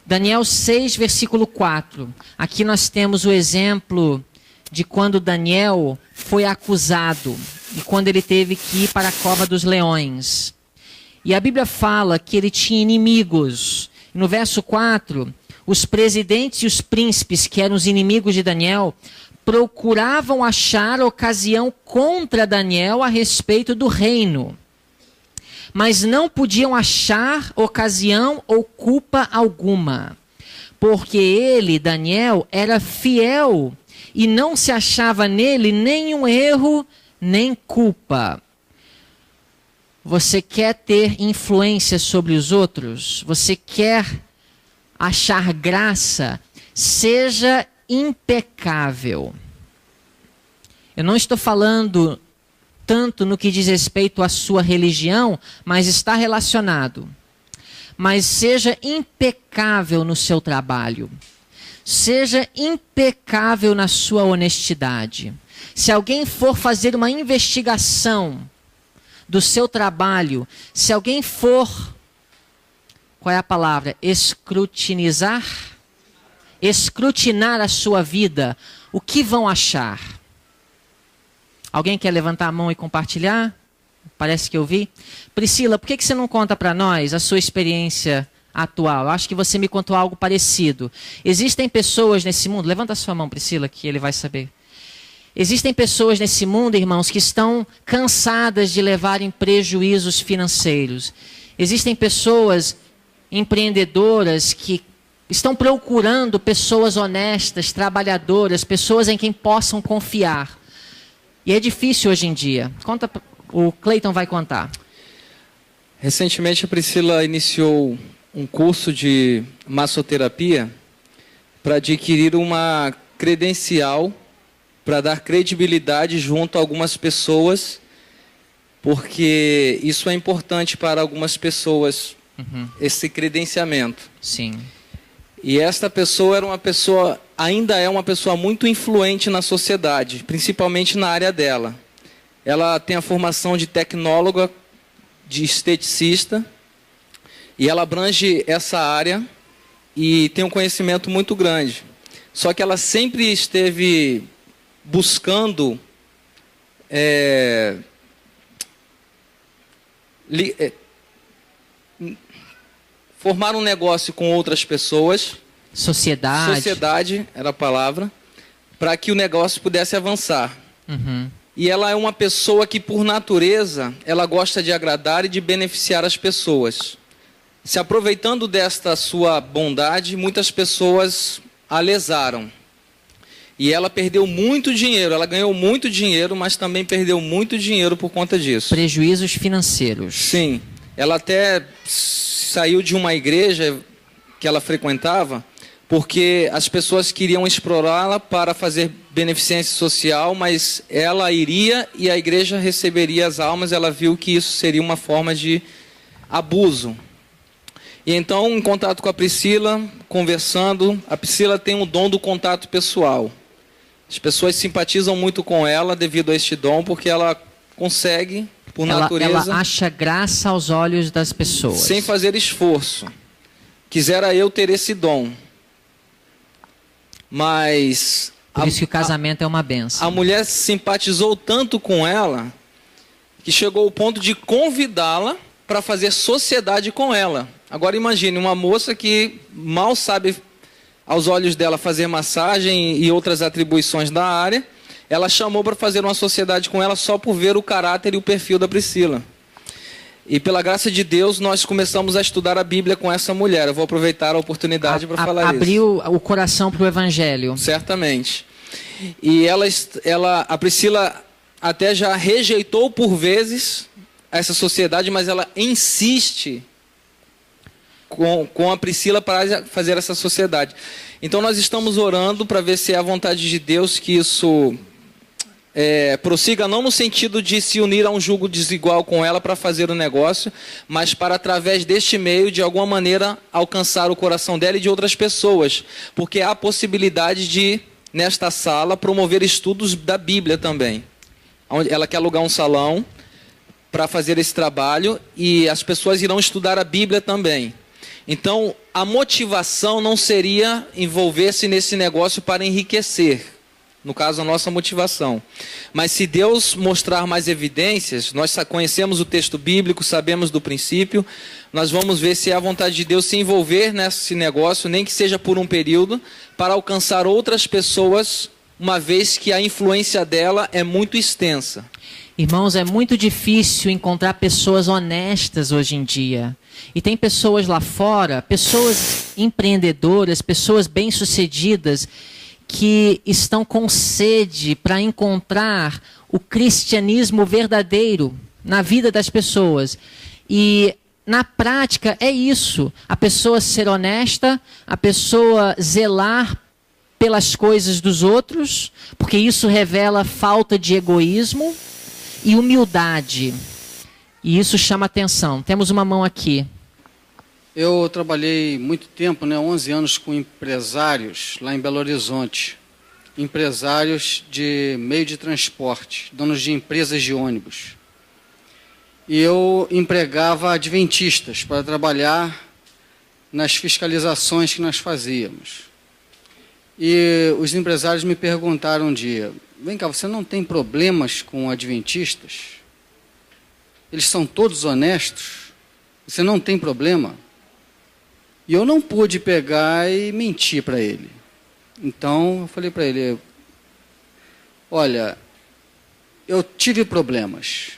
Daniel 6, versículo 4. Aqui nós temos o exemplo de quando Daniel foi acusado e quando ele teve que ir para a cova dos leões. E a Bíblia fala que ele tinha inimigos. No verso 4, os presidentes e os príncipes, que eram os inimigos de Daniel, procuravam achar ocasião contra Daniel a respeito do reino. Mas não podiam achar ocasião ou culpa alguma. Porque ele, Daniel, era fiel e não se achava nele nenhum erro, nem culpa. Você quer ter influência sobre os outros? Você quer achar graça? Seja impecável. Eu não estou falando tanto no que diz respeito à sua religião, mas está relacionado. Mas seja impecável no seu trabalho. seja impecável na sua honestidade. Se alguém for fazer uma investigação do seu trabalho, se alguém for, qual é a palavra? Escrutinizar a sua vida, o que vão achar? Alguém quer levantar a mão e compartilhar? Parece que eu vi. Priscila, por que você não conta para nós a sua experiência atual? Eu acho que você me contou algo parecido. Existem pessoas nesse mundo, levanta a sua mão, Priscila, que ele vai saber. Existem pessoas nesse mundo, irmãos, que estão cansadas de levarem prejuízos financeiros. Existem pessoas empreendedoras que estão procurando pessoas honestas, trabalhadoras, pessoas em quem possam confiar. E é difícil hoje em dia. Conta, o Cleiton vai contar. Recentemente a Priscila iniciou um curso de massoterapia para adquirir uma credencial para dar credibilidade junto a algumas pessoas, porque isso é importante para algumas pessoas, esse credenciamento. Sim. E esta pessoa ainda é uma pessoa muito influente na sociedade, principalmente na área dela. Ela tem a formação de tecnóloga, de esteticista, e ela abrange essa área e tem um conhecimento muito grande. Só que ela sempre esteve buscando formar um negócio com outras pessoas. Sociedade era a palavra, para que o negócio pudesse avançar. E ela é uma pessoa que, por natureza, ela gosta de agradar e de beneficiar as pessoas. Se aproveitando desta sua bondade, muitas pessoas a lesaram. E ela perdeu muito dinheiro. Ela ganhou muito dinheiro, mas também perdeu muito dinheiro por conta disso. Prejuízos financeiros. Sim. Ela até saiu de uma igreja que ela frequentava, porque as pessoas queriam explorá-la para fazer beneficência social, mas ela iria e a igreja receberia as almas. Ela viu que isso seria uma forma de abuso. E então, em contato com a Priscila, conversando, a Priscila tem um dom do contato pessoal. As pessoas simpatizam muito com ela devido a este dom, porque ela consegue, por natureza... Ela acha graça aos olhos das pessoas. Sem fazer esforço. Quisera eu ter esse dom. Mas... Por isso que o casamento é uma bênção. A mulher simpatizou tanto com ela, que chegou ao ponto de convidá-la para fazer sociedade com ela. Agora imagine, uma moça que mal sabe, aos olhos dela, fazer massagem e outras atribuições da área, ela chamou para fazer uma sociedade com ela só por ver o caráter e o perfil da Priscila. E pela graça de Deus, nós começamos a estudar a Bíblia com essa mulher. Eu vou aproveitar a oportunidade para falar isso. Abriu o coração para o Evangelho. Certamente. E a Priscila até já rejeitou por vezes essa sociedade, mas ela insiste com a Priscila para fazer essa sociedade. Então nós estamos orando para ver se é a vontade de Deus que isso prossiga, não no sentido de se unir a um jugo desigual com ela para fazer o negócio, mas para, através deste meio, de alguma maneira, alcançar o coração dela e de outras pessoas. Porque há a possibilidade de, nesta sala, promover estudos da Bíblia também. Ela quer alugar um salão para fazer esse trabalho e as pessoas irão estudar a Bíblia também. Então, a motivação não seria envolver-se nesse negócio para enriquecer. No caso, a nossa motivação. Mas se Deus mostrar mais evidências, nós conhecemos o texto bíblico, sabemos do princípio, nós vamos ver se é a vontade de Deus se envolver nesse negócio, nem que seja por um período, para alcançar outras pessoas, uma vez que a influência dela é muito extensa. Irmãos, é muito difícil encontrar pessoas honestas hoje em dia. E tem pessoas lá fora, pessoas empreendedoras, pessoas bem-sucedidas, que estão com sede para encontrar o cristianismo verdadeiro na vida das pessoas. E na prática é isso, a pessoa ser honesta, a pessoa zelar pelas coisas dos outros, porque isso revela falta de egoísmo e humildade. E isso chama atenção. Temos uma mão aqui. Eu trabalhei muito tempo, 11 anos com empresários lá em Belo Horizonte. Empresários de meio de transporte, donos de empresas de ônibus. E eu empregava adventistas para trabalhar nas fiscalizações que nós fazíamos. E os empresários me perguntaram um dia: vem cá, você não tem problemas com adventistas? Eles são todos honestos? Você não tem problema? E eu não pude pegar e mentir para ele. Então, eu falei para ele: olha, eu tive problemas.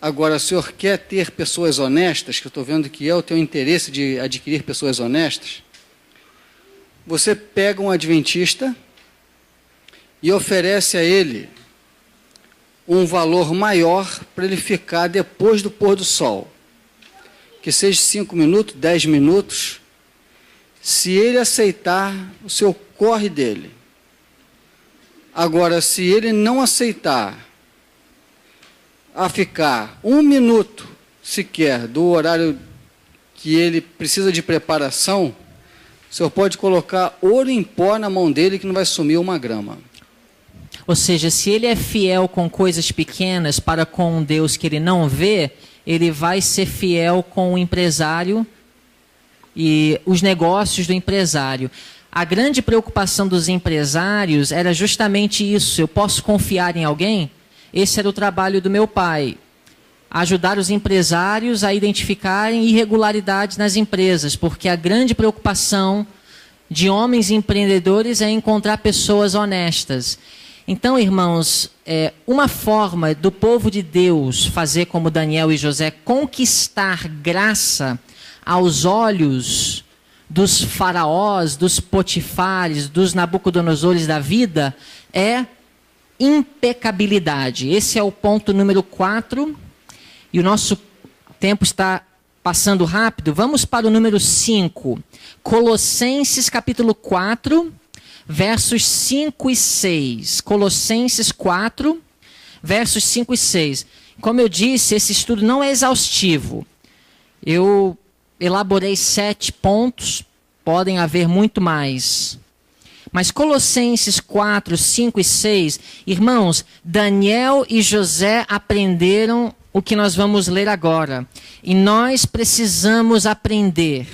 Agora, o senhor quer ter pessoas honestas, que eu estou vendo que é o teu interesse de adquirir pessoas honestas, você pega um adventista e oferece a ele um valor maior para ele ficar depois do pôr do sol. Que seja 5 minutos, 10 minutos. Se ele aceitar, o senhor corre dele. Agora, se ele não aceitar a ficar 1 minuto sequer do horário que ele precisa de preparação, o senhor pode colocar ouro em pó na mão dele que não vai sumir uma grama. Ou seja, se ele é fiel com coisas pequenas para com um Deus que ele não vê, ele vai ser fiel com o empresário e os negócios do empresário. A grande preocupação dos empresários era justamente isso: eu posso confiar em alguém? Esse era o trabalho do meu pai, ajudar os empresários a identificarem irregularidades nas empresas, porque a grande preocupação de homens empreendedores é encontrar pessoas honestas. Então, irmãos, uma forma do povo de Deus fazer como Daniel e José, conquistar graça aos olhos dos faraós, dos Potifares, dos Nabucodonosores da vida, é impecabilidade. Esse é o ponto número 4. E o nosso tempo está passando rápido. Vamos para o número 5. Colossenses capítulo 4, versos 5 e 6. Colossenses 4, versos 5 e 6. Como eu disse, esse estudo não é exaustivo. Eu elaborei 7 pontos, podem haver muito mais. Mas Colossenses 4, 5 e 6, irmãos, Daniel e José aprenderam o que nós vamos ler agora. E nós precisamos aprender.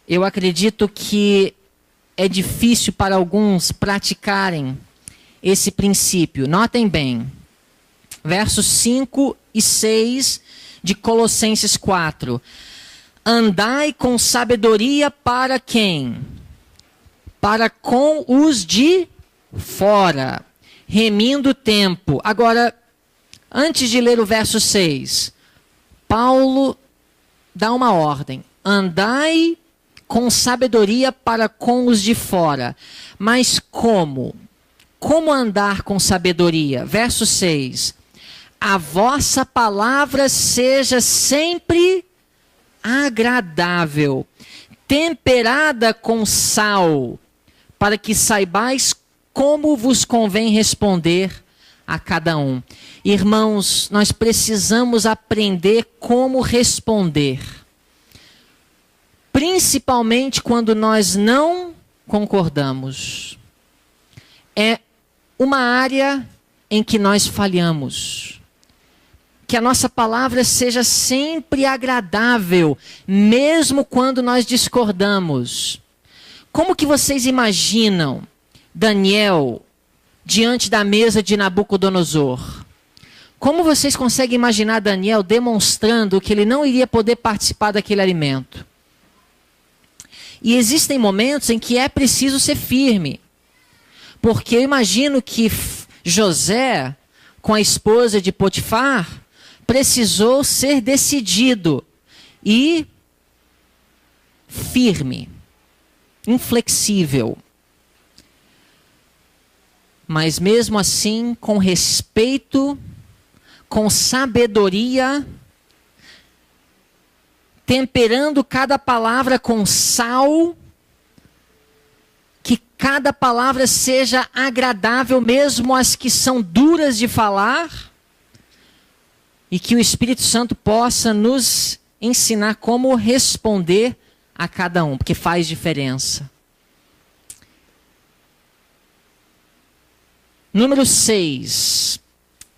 Eu acredito que é difícil para alguns praticarem esse princípio. Notem bem, versos 5 e 6 de Colossenses 4. Andai com sabedoria para quem? Para com os de fora, remindo o tempo. Agora, antes de ler o verso 6, Paulo dá uma ordem: andai com sabedoria para com os de fora. Mas como? Como andar com sabedoria? Verso 6. A vossa palavra seja sempre agradável, temperada com sal, para que saibais como vos convém responder a cada um. Irmãos, nós precisamos aprender como responder. Principalmente quando nós não concordamos. É uma área em que nós falhamos. Que a nossa palavra seja sempre agradável, mesmo quando nós discordamos. Como que vocês imaginam Daniel diante da mesa de Nabucodonosor? Como vocês conseguem imaginar Daniel demonstrando que ele não iria poder participar daquele alimento? E existem momentos em que é preciso ser firme. Porque eu imagino que José, com a esposa de Potifar, precisou ser decidido e firme, inflexível. Mas mesmo assim, com respeito, com sabedoria, temperando cada palavra com sal, que cada palavra seja agradável, mesmo as que são duras de falar, e que o Espírito Santo possa nos ensinar como responder a cada um, porque faz diferença. Número 6.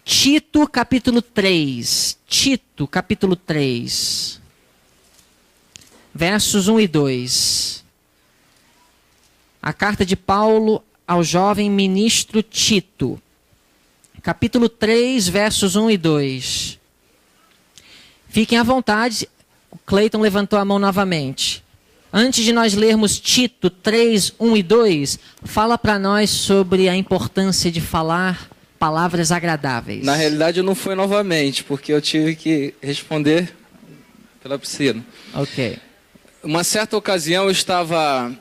Tito, capítulo 3. Tito, capítulo 3. Versos 1 e 2. A carta de Paulo ao jovem ministro Tito. Capítulo 3, versos 1 e 2. Fiquem à vontade. O Cleiton levantou a mão novamente. Antes de nós lermos Tito 3, 1 e 2, fala para nós sobre a importância de falar palavras agradáveis. Na realidade, não foi novamente, porque eu tive que responder pela Priscila. Ok. Uma certa ocasião, eu estava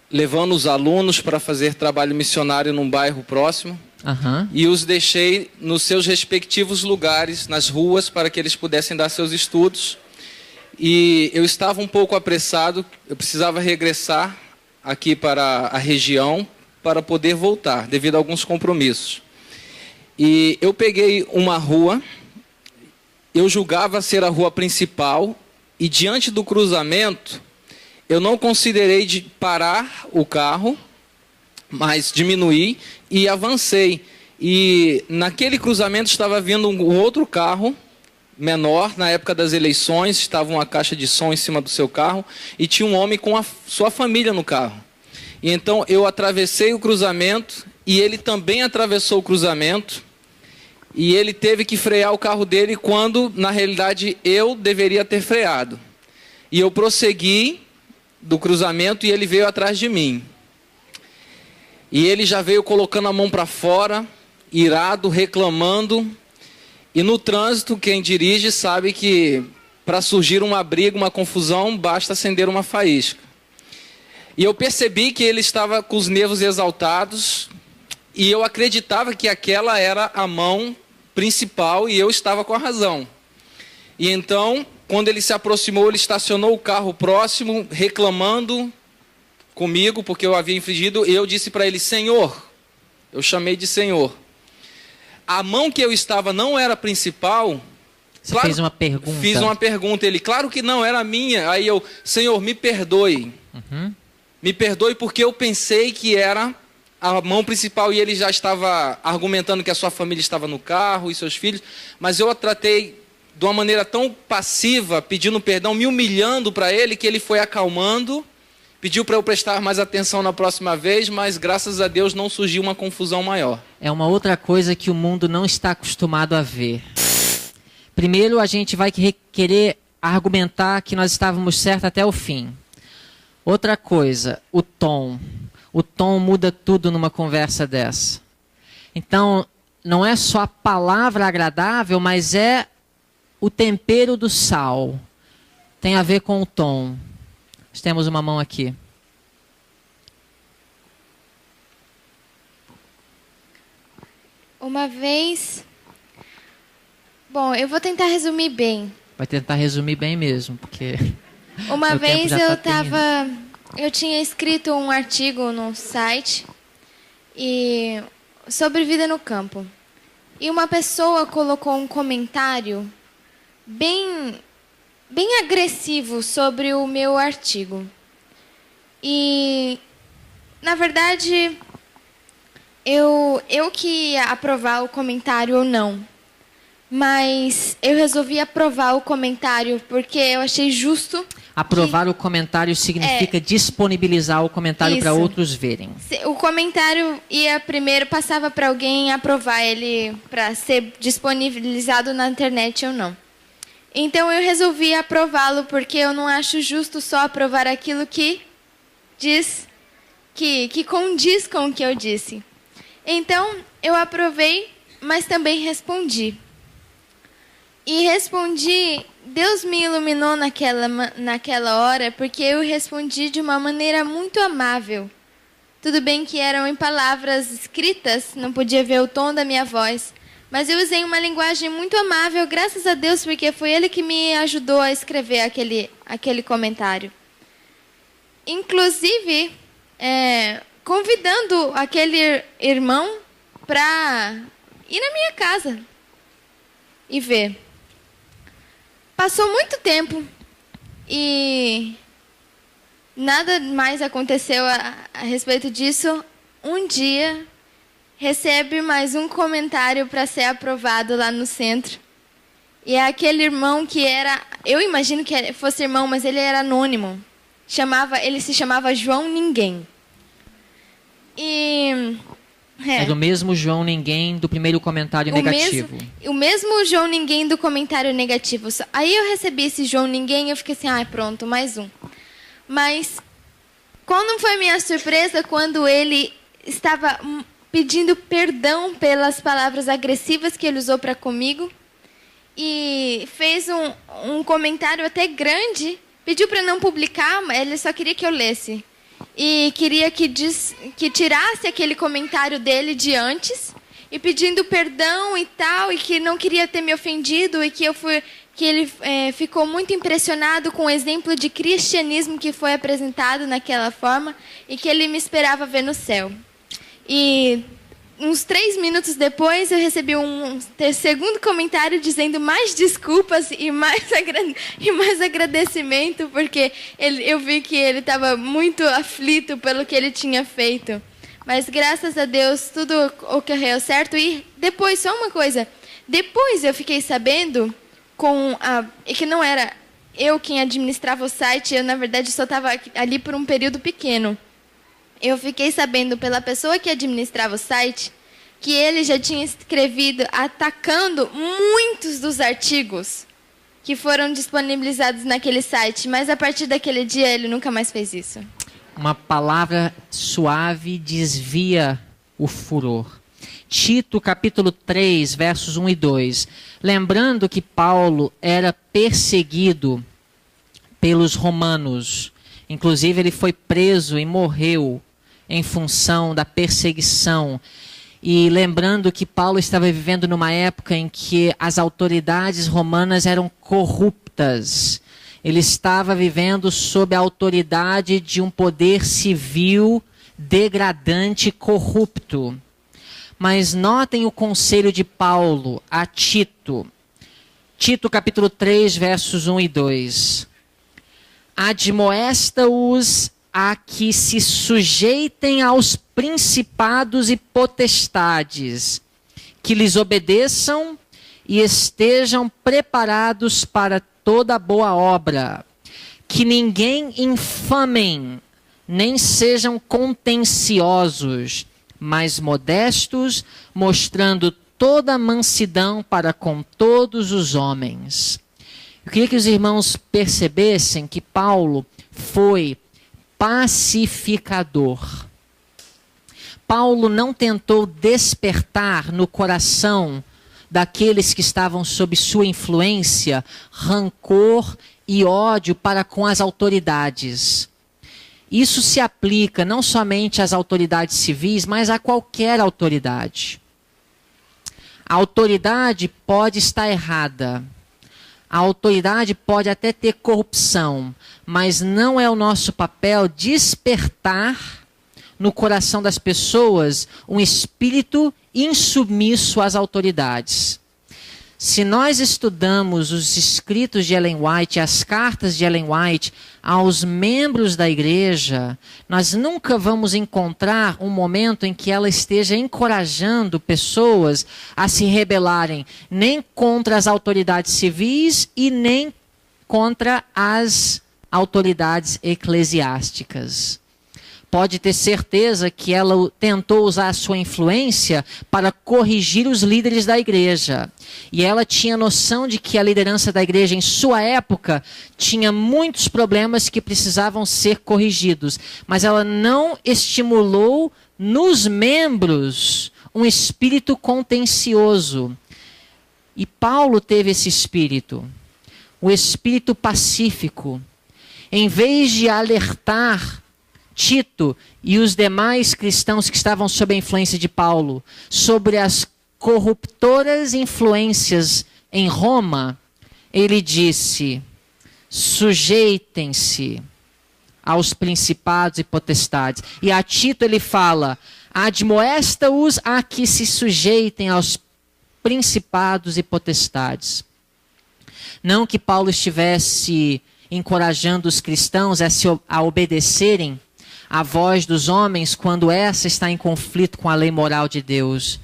levando os alunos para fazer trabalho missionário num bairro próximo. E os deixei nos seus respectivos lugares, nas ruas, para que eles pudessem dar seus estudos. E eu estava um pouco apressado, eu precisava regressar aqui para a região para poder voltar, devido a alguns compromissos. E eu peguei uma rua, eu julgava ser a rua principal, e diante do cruzamento, eu não considerei de parar o carro, mas diminuí e avancei. E naquele cruzamento estava vindo um outro carro, menor, na época das eleições, estava uma caixa de som em cima do seu carro, e tinha um homem com a sua família no carro. E então eu atravessei o cruzamento, e ele também atravessou o cruzamento, e ele teve que frear o carro dele quando, na realidade, eu deveria ter freado. E eu prossegui do cruzamento e ele veio atrás de mim. E ele já veio colocando a mão para fora, irado, reclamando. E no trânsito, quem dirige sabe que para surgir uma briga, uma confusão, basta acender uma faísca. E eu percebi que ele estava com os nervos exaltados, e eu acreditava que aquela era a mão principal e eu estava com a razão. E então, quando ele se aproximou, ele estacionou o carro próximo, reclamando comigo, porque eu havia infringido, e eu disse para ele: Senhor, eu chamei de Senhor. A mão que eu estava não era a principal. Você fez uma pergunta. Fiz uma pergunta. Ele, claro que não, era a minha. Aí eu, Senhor, me perdoe. Me perdoe porque eu pensei que era a mão principal, e ele já estava argumentando que a sua família estava no carro e seus filhos, mas eu a tratei de uma maneira tão passiva, pedindo perdão, me humilhando para ele, que ele foi acalmando. Pediu para eu prestar mais atenção na próxima vez, mas graças a Deus não surgiu uma confusão maior. É uma outra coisa que o mundo não está acostumado a ver. Primeiro, a gente vai querer argumentar que nós estávamos certos até o fim. Outra coisa, o tom. O tom muda tudo numa conversa dessa. Então, não é só a palavra agradável, mas é o tempero do sal. Tem a ver com o tom. Nós temos uma mão aqui. Uma vez... Bom, eu vou tentar resumir bem. Vai tentar resumir bem mesmo, porque... Uma vez eu tinha escrito um artigo no site sobre vida no campo. E uma pessoa colocou um comentário bem agressivo sobre o meu artigo. E, na verdade, eu que ia aprovar o comentário ou não. Mas eu resolvi aprovar o comentário porque eu achei justo. Aprovar o comentário significa disponibilizar o comentário para outros verem. O comentário ia primeiro, passava para alguém aprovar ele para ser disponibilizado na internet ou não. Então eu resolvi aprová-lo porque eu não acho justo só aprovar aquilo que diz, que condiz com o que eu disse. Então eu aprovei, mas também respondi. E respondi, Deus me iluminou naquela hora, porque eu respondi de uma maneira muito amável. Tudo bem que eram em palavras escritas, não podia ver o tom da minha voz, mas eu usei uma linguagem muito amável, graças a Deus, porque foi Ele que me ajudou a escrever aquele comentário. Inclusive, convidando aquele irmão para ir na minha casa e ver. Passou muito tempo e nada mais aconteceu a respeito disso. Um dia, recebe mais um comentário para ser aprovado lá no centro. E é aquele irmão que era... Eu imagino que fosse irmão, mas ele era anônimo. Ele se chamava João Ninguém. Era o mesmo João Ninguém do primeiro comentário negativo. O mesmo João Ninguém do comentário negativo. Aí eu recebi esse João Ninguém e eu fiquei assim, pronto, mais um. Mas qual não foi minha surpresa quando ele estava pedindo perdão pelas palavras agressivas que ele usou para comigo e fez um comentário até grande, pediu para não publicar, mas ele só queria que eu lesse. E queria que tirasse aquele comentário dele de antes, e pedindo perdão e tal, e que não queria ter me ofendido, e que ele ficou muito impressionado com o exemplo de cristianismo que foi apresentado naquela forma, e que ele me esperava ver no céu. E uns 3 minutos depois, eu recebi um segundo comentário dizendo mais desculpas e mais agradecimento, porque eu vi que ele estava muito aflito pelo que ele tinha feito. Mas, graças a Deus, tudo ocorreu certo. E depois, só uma coisa, depois eu fiquei sabendo que não era eu quem administrava o site, eu, na verdade, só estava ali por um período pequeno. Eu fiquei sabendo pela pessoa que administrava o site que ele já tinha escrevido atacando muitos dos artigos que foram disponibilizados naquele site, mas a partir daquele dia ele nunca mais fez isso. Uma palavra suave desvia o furor. Tito, capítulo 3, versos 1 e 2. Lembrando que Paulo era perseguido pelos romanos. Inclusive, ele foi preso e morreu em função da perseguição. E lembrando que Paulo estava vivendo numa época em que as autoridades romanas eram corruptas. Ele estava vivendo sob a autoridade de um poder civil degradante e corrupto. Mas notem o conselho de Paulo a Tito. Tito capítulo 3, versos 1 e 2. Admoesta-os a que se sujeitem aos principados e potestades, que lhes obedeçam e estejam preparados para toda boa obra, que ninguém infamem, nem sejam contenciosos, mas modestos, mostrando toda a mansidão para com todos os homens. Eu queria que os irmãos percebessem que Paulo foi pacificador. Paulo não tentou despertar no coração daqueles que estavam sob sua influência rancor e ódio para com as autoridades. Isso se aplica não somente às autoridades civis, mas a qualquer autoridade. A autoridade pode estar errada. A autoridade pode até ter corrupção, mas não é o nosso papel despertar no coração das pessoas um espírito insubmisso às autoridades. Se nós estudamos os escritos de Ellen White, as cartas de Ellen White aos membros da igreja, nós nunca vamos encontrar um momento em que ela esteja encorajando pessoas a se rebelarem, nem contra as autoridades civis e nem contra as autoridades eclesiásticas. Pode ter certeza que ela tentou usar a sua influência para corrigir os líderes da igreja. E ela tinha noção de que a liderança da igreja em sua época tinha muitos problemas que precisavam ser corrigidos. Mas ela não estimulou nos membros um espírito contencioso. E Paulo teve esse espírito, o espírito pacífico. Em vez de alertar Tito e os demais cristãos que estavam sob a influência de Paulo sobre as corruptoras influências em Roma, ele disse: sujeitem-se aos principados e potestades. E a Tito ele fala: admoesta-os a que se sujeitem aos principados e potestades. Não que Paulo estivesse encorajando os cristãos a obedecerem à voz dos homens quando essa está em conflito com a lei moral de Deus.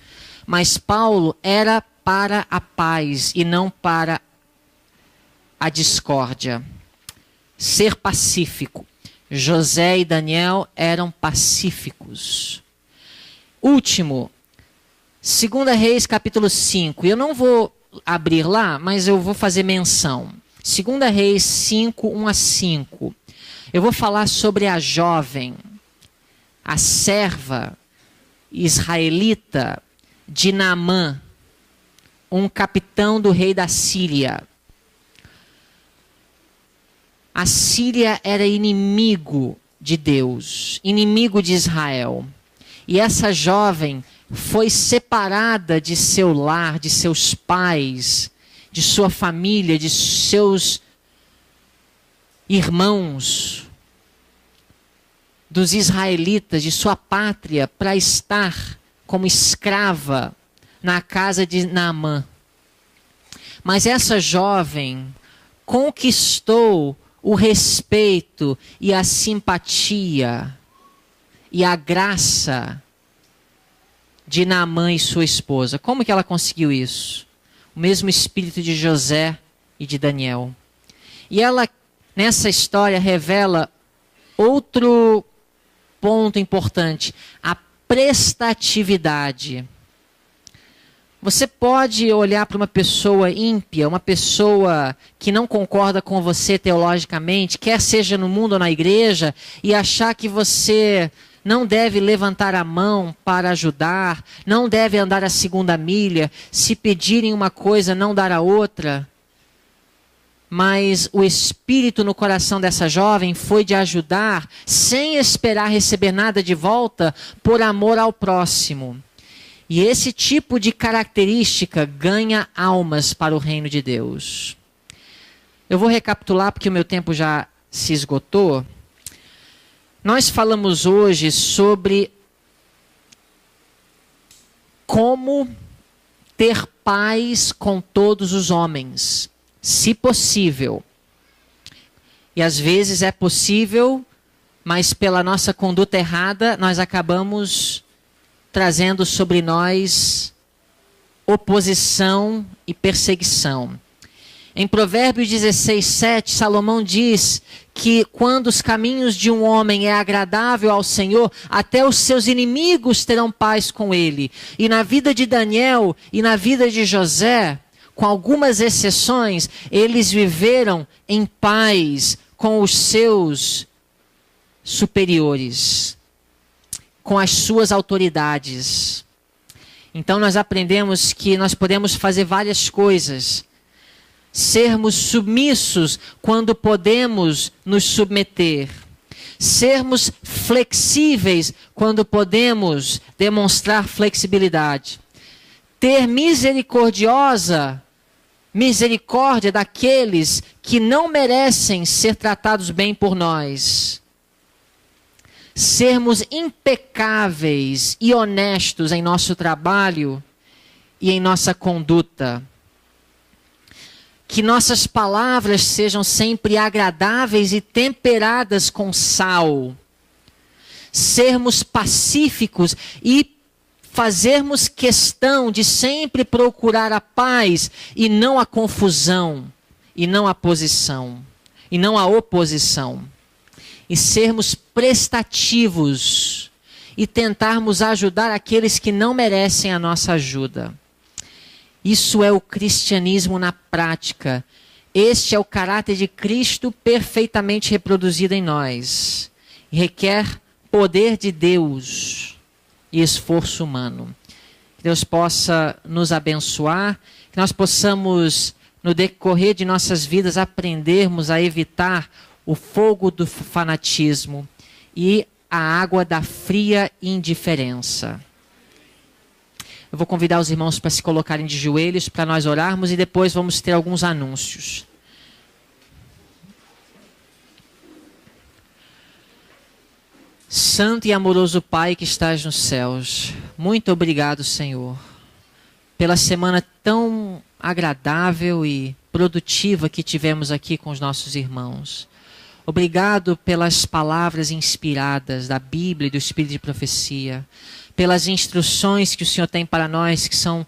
Mas Paulo era para a paz e não para a discórdia. Ser pacífico. José e Daniel eram pacíficos. Último, 2 Reis capítulo 5. Eu não vou abrir lá, mas eu vou fazer menção. 2 Reis 5, 1 a 5. Eu vou falar sobre a jovem, a serva israelita de Naamã, um capitão do rei da Síria. A Síria era inimigo de Deus, inimigo de Israel. E essa jovem foi separada de seu lar, de seus pais, de sua família, de seus irmãos, dos israelitas, de sua pátria, para estar como escrava na casa de Naamã. Mas essa jovem conquistou o respeito e a simpatia e a graça de Naamã e sua esposa. Como que ela conseguiu isso? O mesmo espírito de José e de Daniel. E ela, nessa história, revela outro ponto importante: a prestatividade. Você pode olhar para uma pessoa ímpia, uma pessoa que não concorda com você teologicamente, quer seja no mundo ou na igreja, e achar que você não deve levantar a mão para ajudar, não deve andar a segunda milha, se pedirem uma coisa, não dar a outra. Mas o espírito no coração dessa jovem foi de ajudar, sem esperar receber nada de volta, por amor ao próximo. E esse tipo de característica ganha almas para o reino de Deus. Eu vou recapitular porque o meu tempo já se esgotou. Nós falamos hoje sobre como ter paz com todos os homens, se possível. E às vezes é possível, mas pela nossa conduta errada, nós acabamos trazendo sobre nós oposição e perseguição. Em Provérbios 16, 7, Salomão diz que quando os caminhos de um homem é agradável ao Senhor, até os seus inimigos terão paz com ele. E na vida de Daniel e na vida de José, com algumas exceções, eles viveram em paz com os seus superiores, com as suas autoridades. Então nós aprendemos que nós podemos fazer várias coisas. Sermos submissos quando podemos nos submeter. Sermos flexíveis quando podemos demonstrar flexibilidade. Ter misericórdia daqueles que não merecem ser tratados bem por nós. Sermos impecáveis e honestos em nosso trabalho e em nossa conduta. Que nossas palavras sejam sempre agradáveis e temperadas com sal. Sermos pacíficos e fazermos questão de sempre procurar a paz e não a confusão, e não a oposição. E sermos prestativos e tentarmos ajudar aqueles que não merecem a nossa ajuda. Isso é o cristianismo na prática. Este é o caráter de Cristo perfeitamente reproduzido em nós. Requer poder de Deus e esforço humano. Que Deus possa nos abençoar, que nós possamos, no decorrer de nossas vidas, aprendermos a evitar o fogo do fanatismo e a água da fria indiferença. Eu vou convidar os irmãos para se colocarem de joelhos para nós orarmos e depois vamos ter alguns anúncios. Santo e amoroso Pai que estás nos céus, muito obrigado, Senhor, pela semana tão agradável e produtiva que tivemos aqui com os nossos irmãos. Obrigado pelas palavras inspiradas da Bíblia e do Espírito de Profecia, pelas instruções que o Senhor tem para nós, que são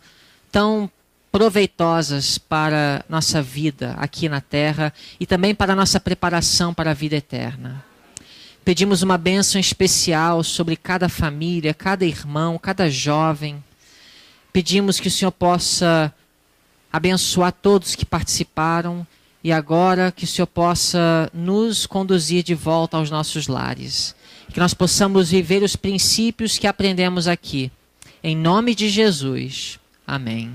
tão proveitosas para nossa vida aqui na terra e também para a nossa preparação para a vida eterna. Pedimos uma bênção especial sobre cada família, cada irmão, cada jovem. Pedimos que o Senhor possa abençoar todos que participaram e agora que o Senhor possa nos conduzir de volta aos nossos lares. Que nós possamos viver os princípios que aprendemos aqui. Em nome de Jesus. Amém.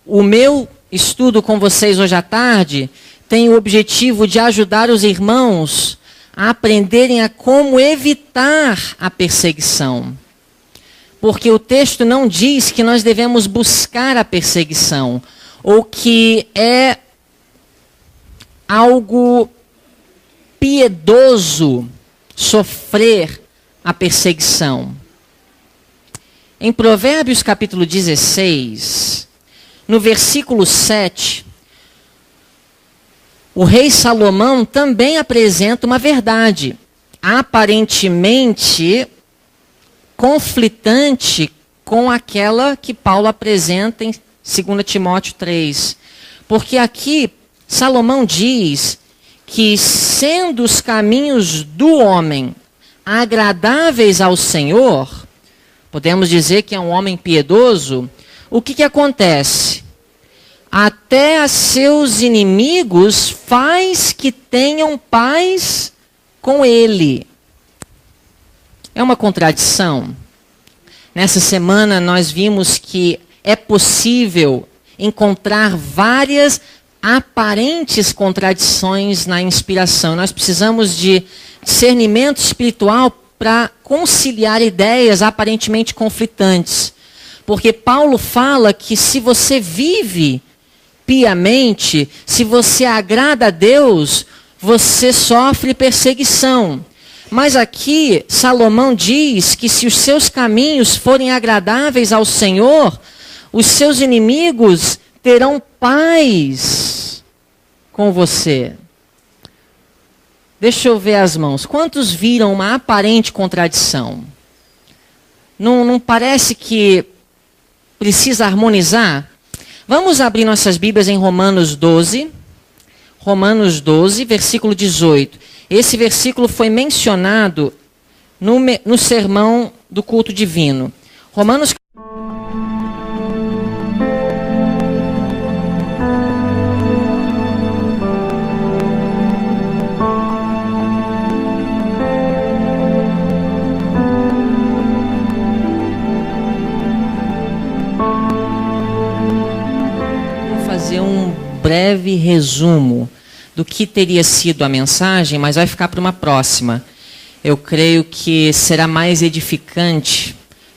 O meu estudo com vocês hoje à tarde tem o objetivo de ajudar os irmãos a aprenderem a como evitar a perseguição. Porque o texto não diz que nós devemos buscar a perseguição, ou que é algo piedoso sofrer a perseguição. Em Provérbios capítulo 16, no versículo 7, o rei Salomão também apresenta uma verdade, aparentemente conflitante com aquela que Paulo apresenta em 2 Timóteo 3. Porque aqui Salomão diz que, sendo os caminhos do homem agradáveis ao Senhor, podemos dizer que é um homem piedoso, o que acontece? Até a seus inimigos faz que tenham paz com ele. É uma contradição. Nessa semana nós vimos que é possível encontrar várias aparentes contradições na inspiração. Nós precisamos de discernimento espiritual para conciliar ideias aparentemente conflitantes. Porque Paulo fala que se você vive piamente, se você agrada a Deus, você sofre perseguição. Mas aqui Salomão diz que se os seus caminhos forem agradáveis ao Senhor, os seus inimigos terão paz com você. Deixa eu ver as mãos. Quantos viram uma aparente contradição? Não parece que precisa harmonizar? Vamos abrir nossas Bíblias em Romanos 12. Romanos 12, versículo 18. Esse versículo foi mencionado no sermão do culto divino. Romanos breve resumo do que teria sido a mensagem, mas vai ficar para uma próxima. Eu creio que será mais edificante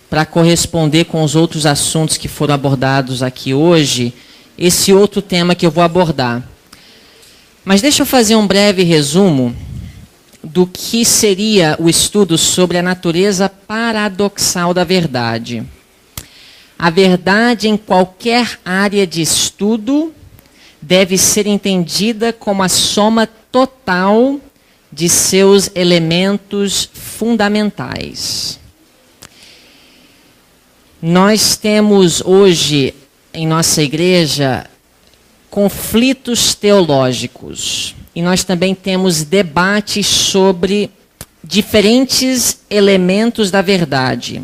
para corresponder com os outros assuntos que foram abordados aqui hoje, esse outro tema que eu vou abordar. Mas deixa eu fazer um breve resumo do que seria o estudo sobre a natureza paradoxal da verdade. A verdade em qualquer área de estudo deve ser entendida como a soma total de seus elementos fundamentais. Nós temos hoje em nossa igreja conflitos teológicos e nós também temos debates sobre diferentes elementos da verdade.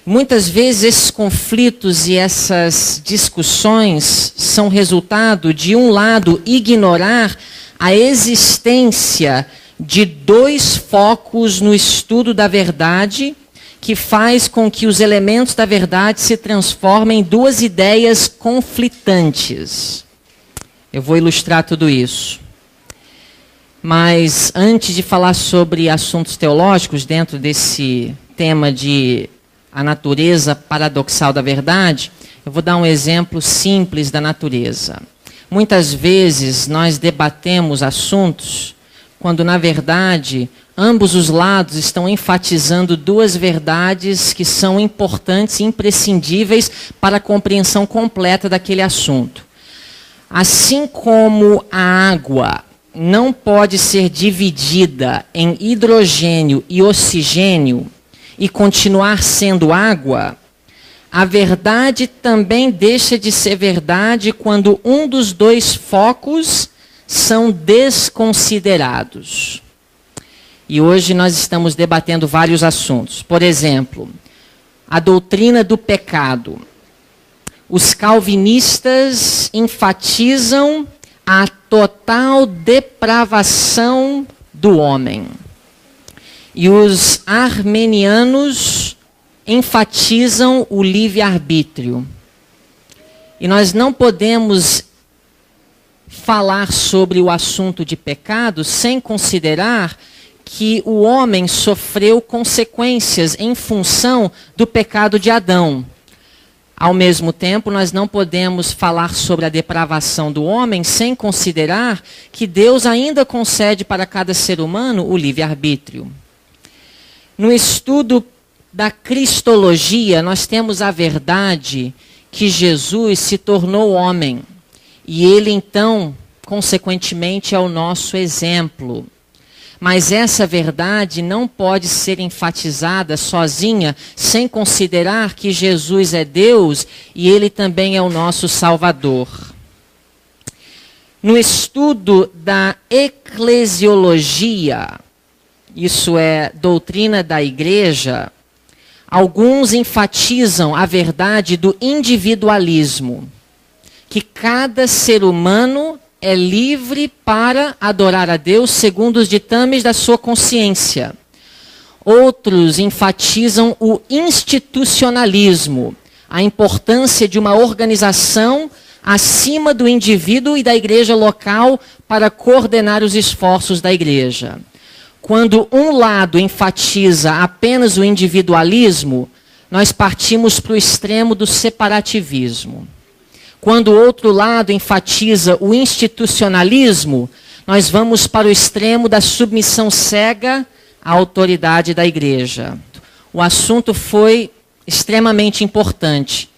Muitas vezes esses conflitos e essas discussões são resultado de, um lado, ignorar a existência de dois focos no estudo da verdade, que faz com que os elementos da verdade se transformem em duas ideias conflitantes. Eu vou ilustrar tudo isso. Mas antes de falar sobre assuntos teológicos dentro desse tema de a natureza paradoxal da verdade, eu vou dar um exemplo simples da natureza. Muitas vezes nós debatemos assuntos quando na verdade ambos os lados estão enfatizando duas verdades que são importantes e imprescindíveis para a compreensão completa daquele assunto. Assim como a água não pode ser dividida em hidrogênio e oxigênio e continuar sendo água, a verdade também deixa de ser verdade quando um dos dois focos são desconsiderados. E hoje nós estamos debatendo vários assuntos. Por exemplo, a doutrina do pecado. Os calvinistas enfatizam a total depravação do homem. E os armenianos enfatizam o livre-arbítrio. E nós não podemos falar sobre o assunto de pecado sem considerar que o homem sofreu consequências em função do pecado de Adão. Ao mesmo tempo, nós não podemos falar sobre a depravação do homem sem considerar que Deus ainda concede para cada ser humano o livre-arbítrio. No estudo da cristologia, nós temos a verdade que Jesus se tornou homem. E ele, então, consequentemente, é o nosso exemplo. Mas essa verdade não pode ser enfatizada sozinha, sem considerar que Jesus é Deus e ele também é o nosso Salvador. No estudo da eclesiologia, isso é, doutrina da igreja, alguns enfatizam a verdade do individualismo, que cada ser humano é livre para adorar a Deus segundo os ditames da sua consciência. Outros enfatizam o institucionalismo, a importância de uma organização acima do indivíduo e da igreja local para coordenar os esforços da igreja. Quando um lado enfatiza apenas o individualismo, nós partimos para o extremo do separativismo. Quando o outro lado enfatiza o institucionalismo, nós vamos para o extremo da submissão cega à autoridade da igreja. O assunto foi extremamente importante.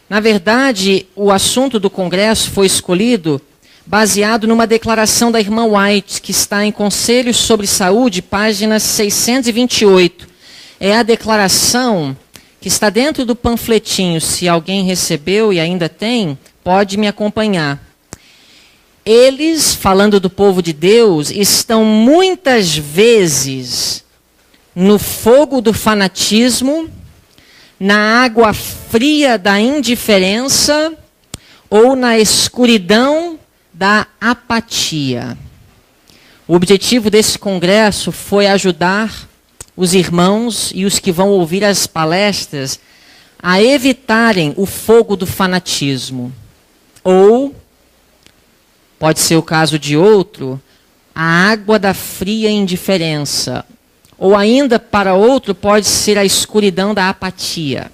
Na verdade, o assunto do congresso foi escolhido baseado numa declaração da irmã White, que está em Conselhos sobre Saúde, página 628. É a declaração que está dentro do panfletinho. Se alguém recebeu e ainda tem, pode me acompanhar. Eles, falando do povo de Deus, estão muitas vezes no fogo do fanatismo, na água fria da indiferença ou na escuridão da apatia. O objetivo desse congresso foi ajudar os irmãos e os que vão ouvir as palestras a evitarem o fogo do fanatismo. Ou, pode ser o caso de outro, a água da fria indiferença. Ou ainda, para outro, pode ser a escuridão da apatia.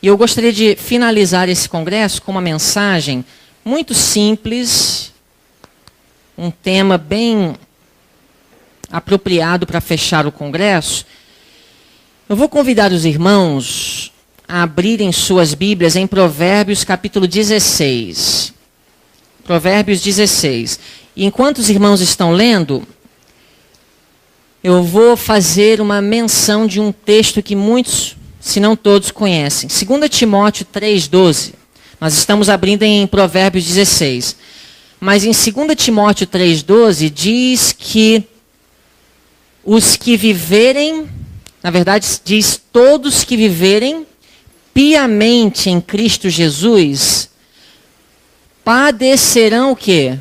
E eu gostaria de finalizar esse congresso com uma mensagem muito simples, um tema bem apropriado para fechar o congresso. Eu vou convidar os irmãos a abrirem suas Bíblias em Provérbios capítulo 16. Provérbios 16. E enquanto os irmãos estão lendo, eu vou fazer uma menção de um texto que muitos, se não todos, conhecem. 2 Timóteo 3,12. Nós estamos abrindo em Provérbios 16. Mas em 2 Timóteo 3,12 diz que os que viverem, na verdade diz todos que viverem piamente em Cristo Jesus, padecerão o quê?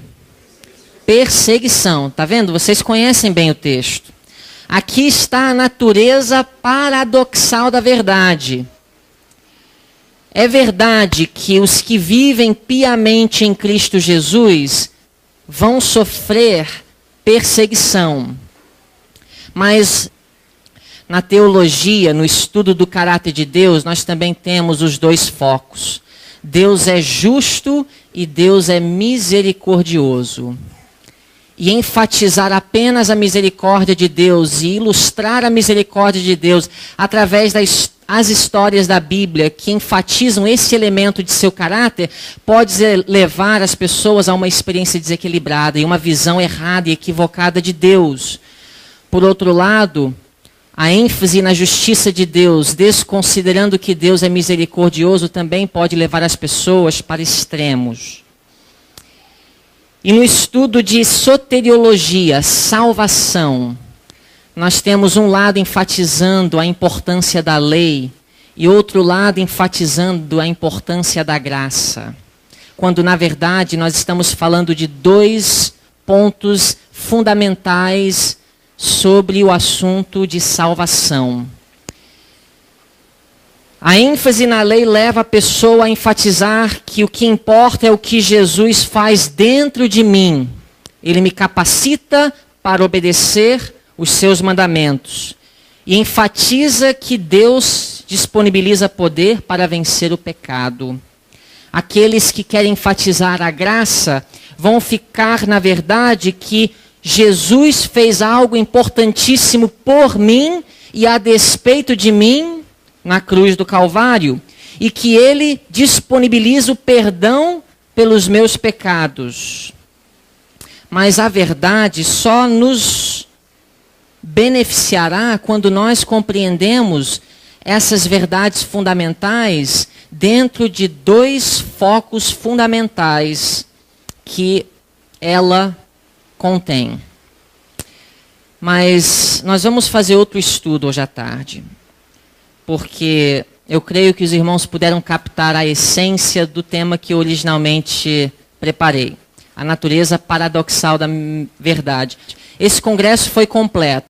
Perseguição. Está vendo? Vocês conhecem bem o texto. Aqui está a natureza paradoxal da verdade. É verdade que os que vivem piamente em Cristo Jesus vão sofrer perseguição. Mas na teologia, no estudo do caráter de Deus, nós também temos os dois focos. Deus é justo e Deus é misericordioso. e enfatizar apenas a misericórdia de Deus e ilustrar a misericórdia de Deus através das histórias da Bíblia que enfatizam esse elemento de seu caráter, pode levar as pessoas a uma experiência desequilibrada e uma visão errada e equivocada de Deus. Por outro lado, a ênfase na justiça de Deus, desconsiderando que Deus é misericordioso, também pode levar as pessoas para extremos. E no estudo de soteriologia, salvação, nós temos um lado enfatizando a importância da lei e outro lado enfatizando a importância da graça. Quando, na verdade, nós estamos falando de dois pontos fundamentais sobre o assunto de salvação. A ênfase na lei leva a pessoa a enfatizar que o que importa é o que Jesus faz dentro de mim. Ele me capacita para obedecer os seus mandamentos. E enfatiza que Deus disponibiliza poder para vencer o pecado. Aqueles que querem enfatizar a graça vão ficar, na verdade, que Jesus fez algo importantíssimo por mim e a despeito de mim na cruz do Calvário, e que Ele disponibiliza o perdão pelos meus pecados. Mas a verdade só nos beneficiará quando nós compreendemos essas verdades fundamentais dentro de dois focos fundamentais que ela contém. Mas nós vamos fazer outro estudo hoje à tarde, porque eu creio que os irmãos puderam captar a essência do tema que eu originalmente preparei, a natureza paradoxal da verdade. Esse congresso foi completo.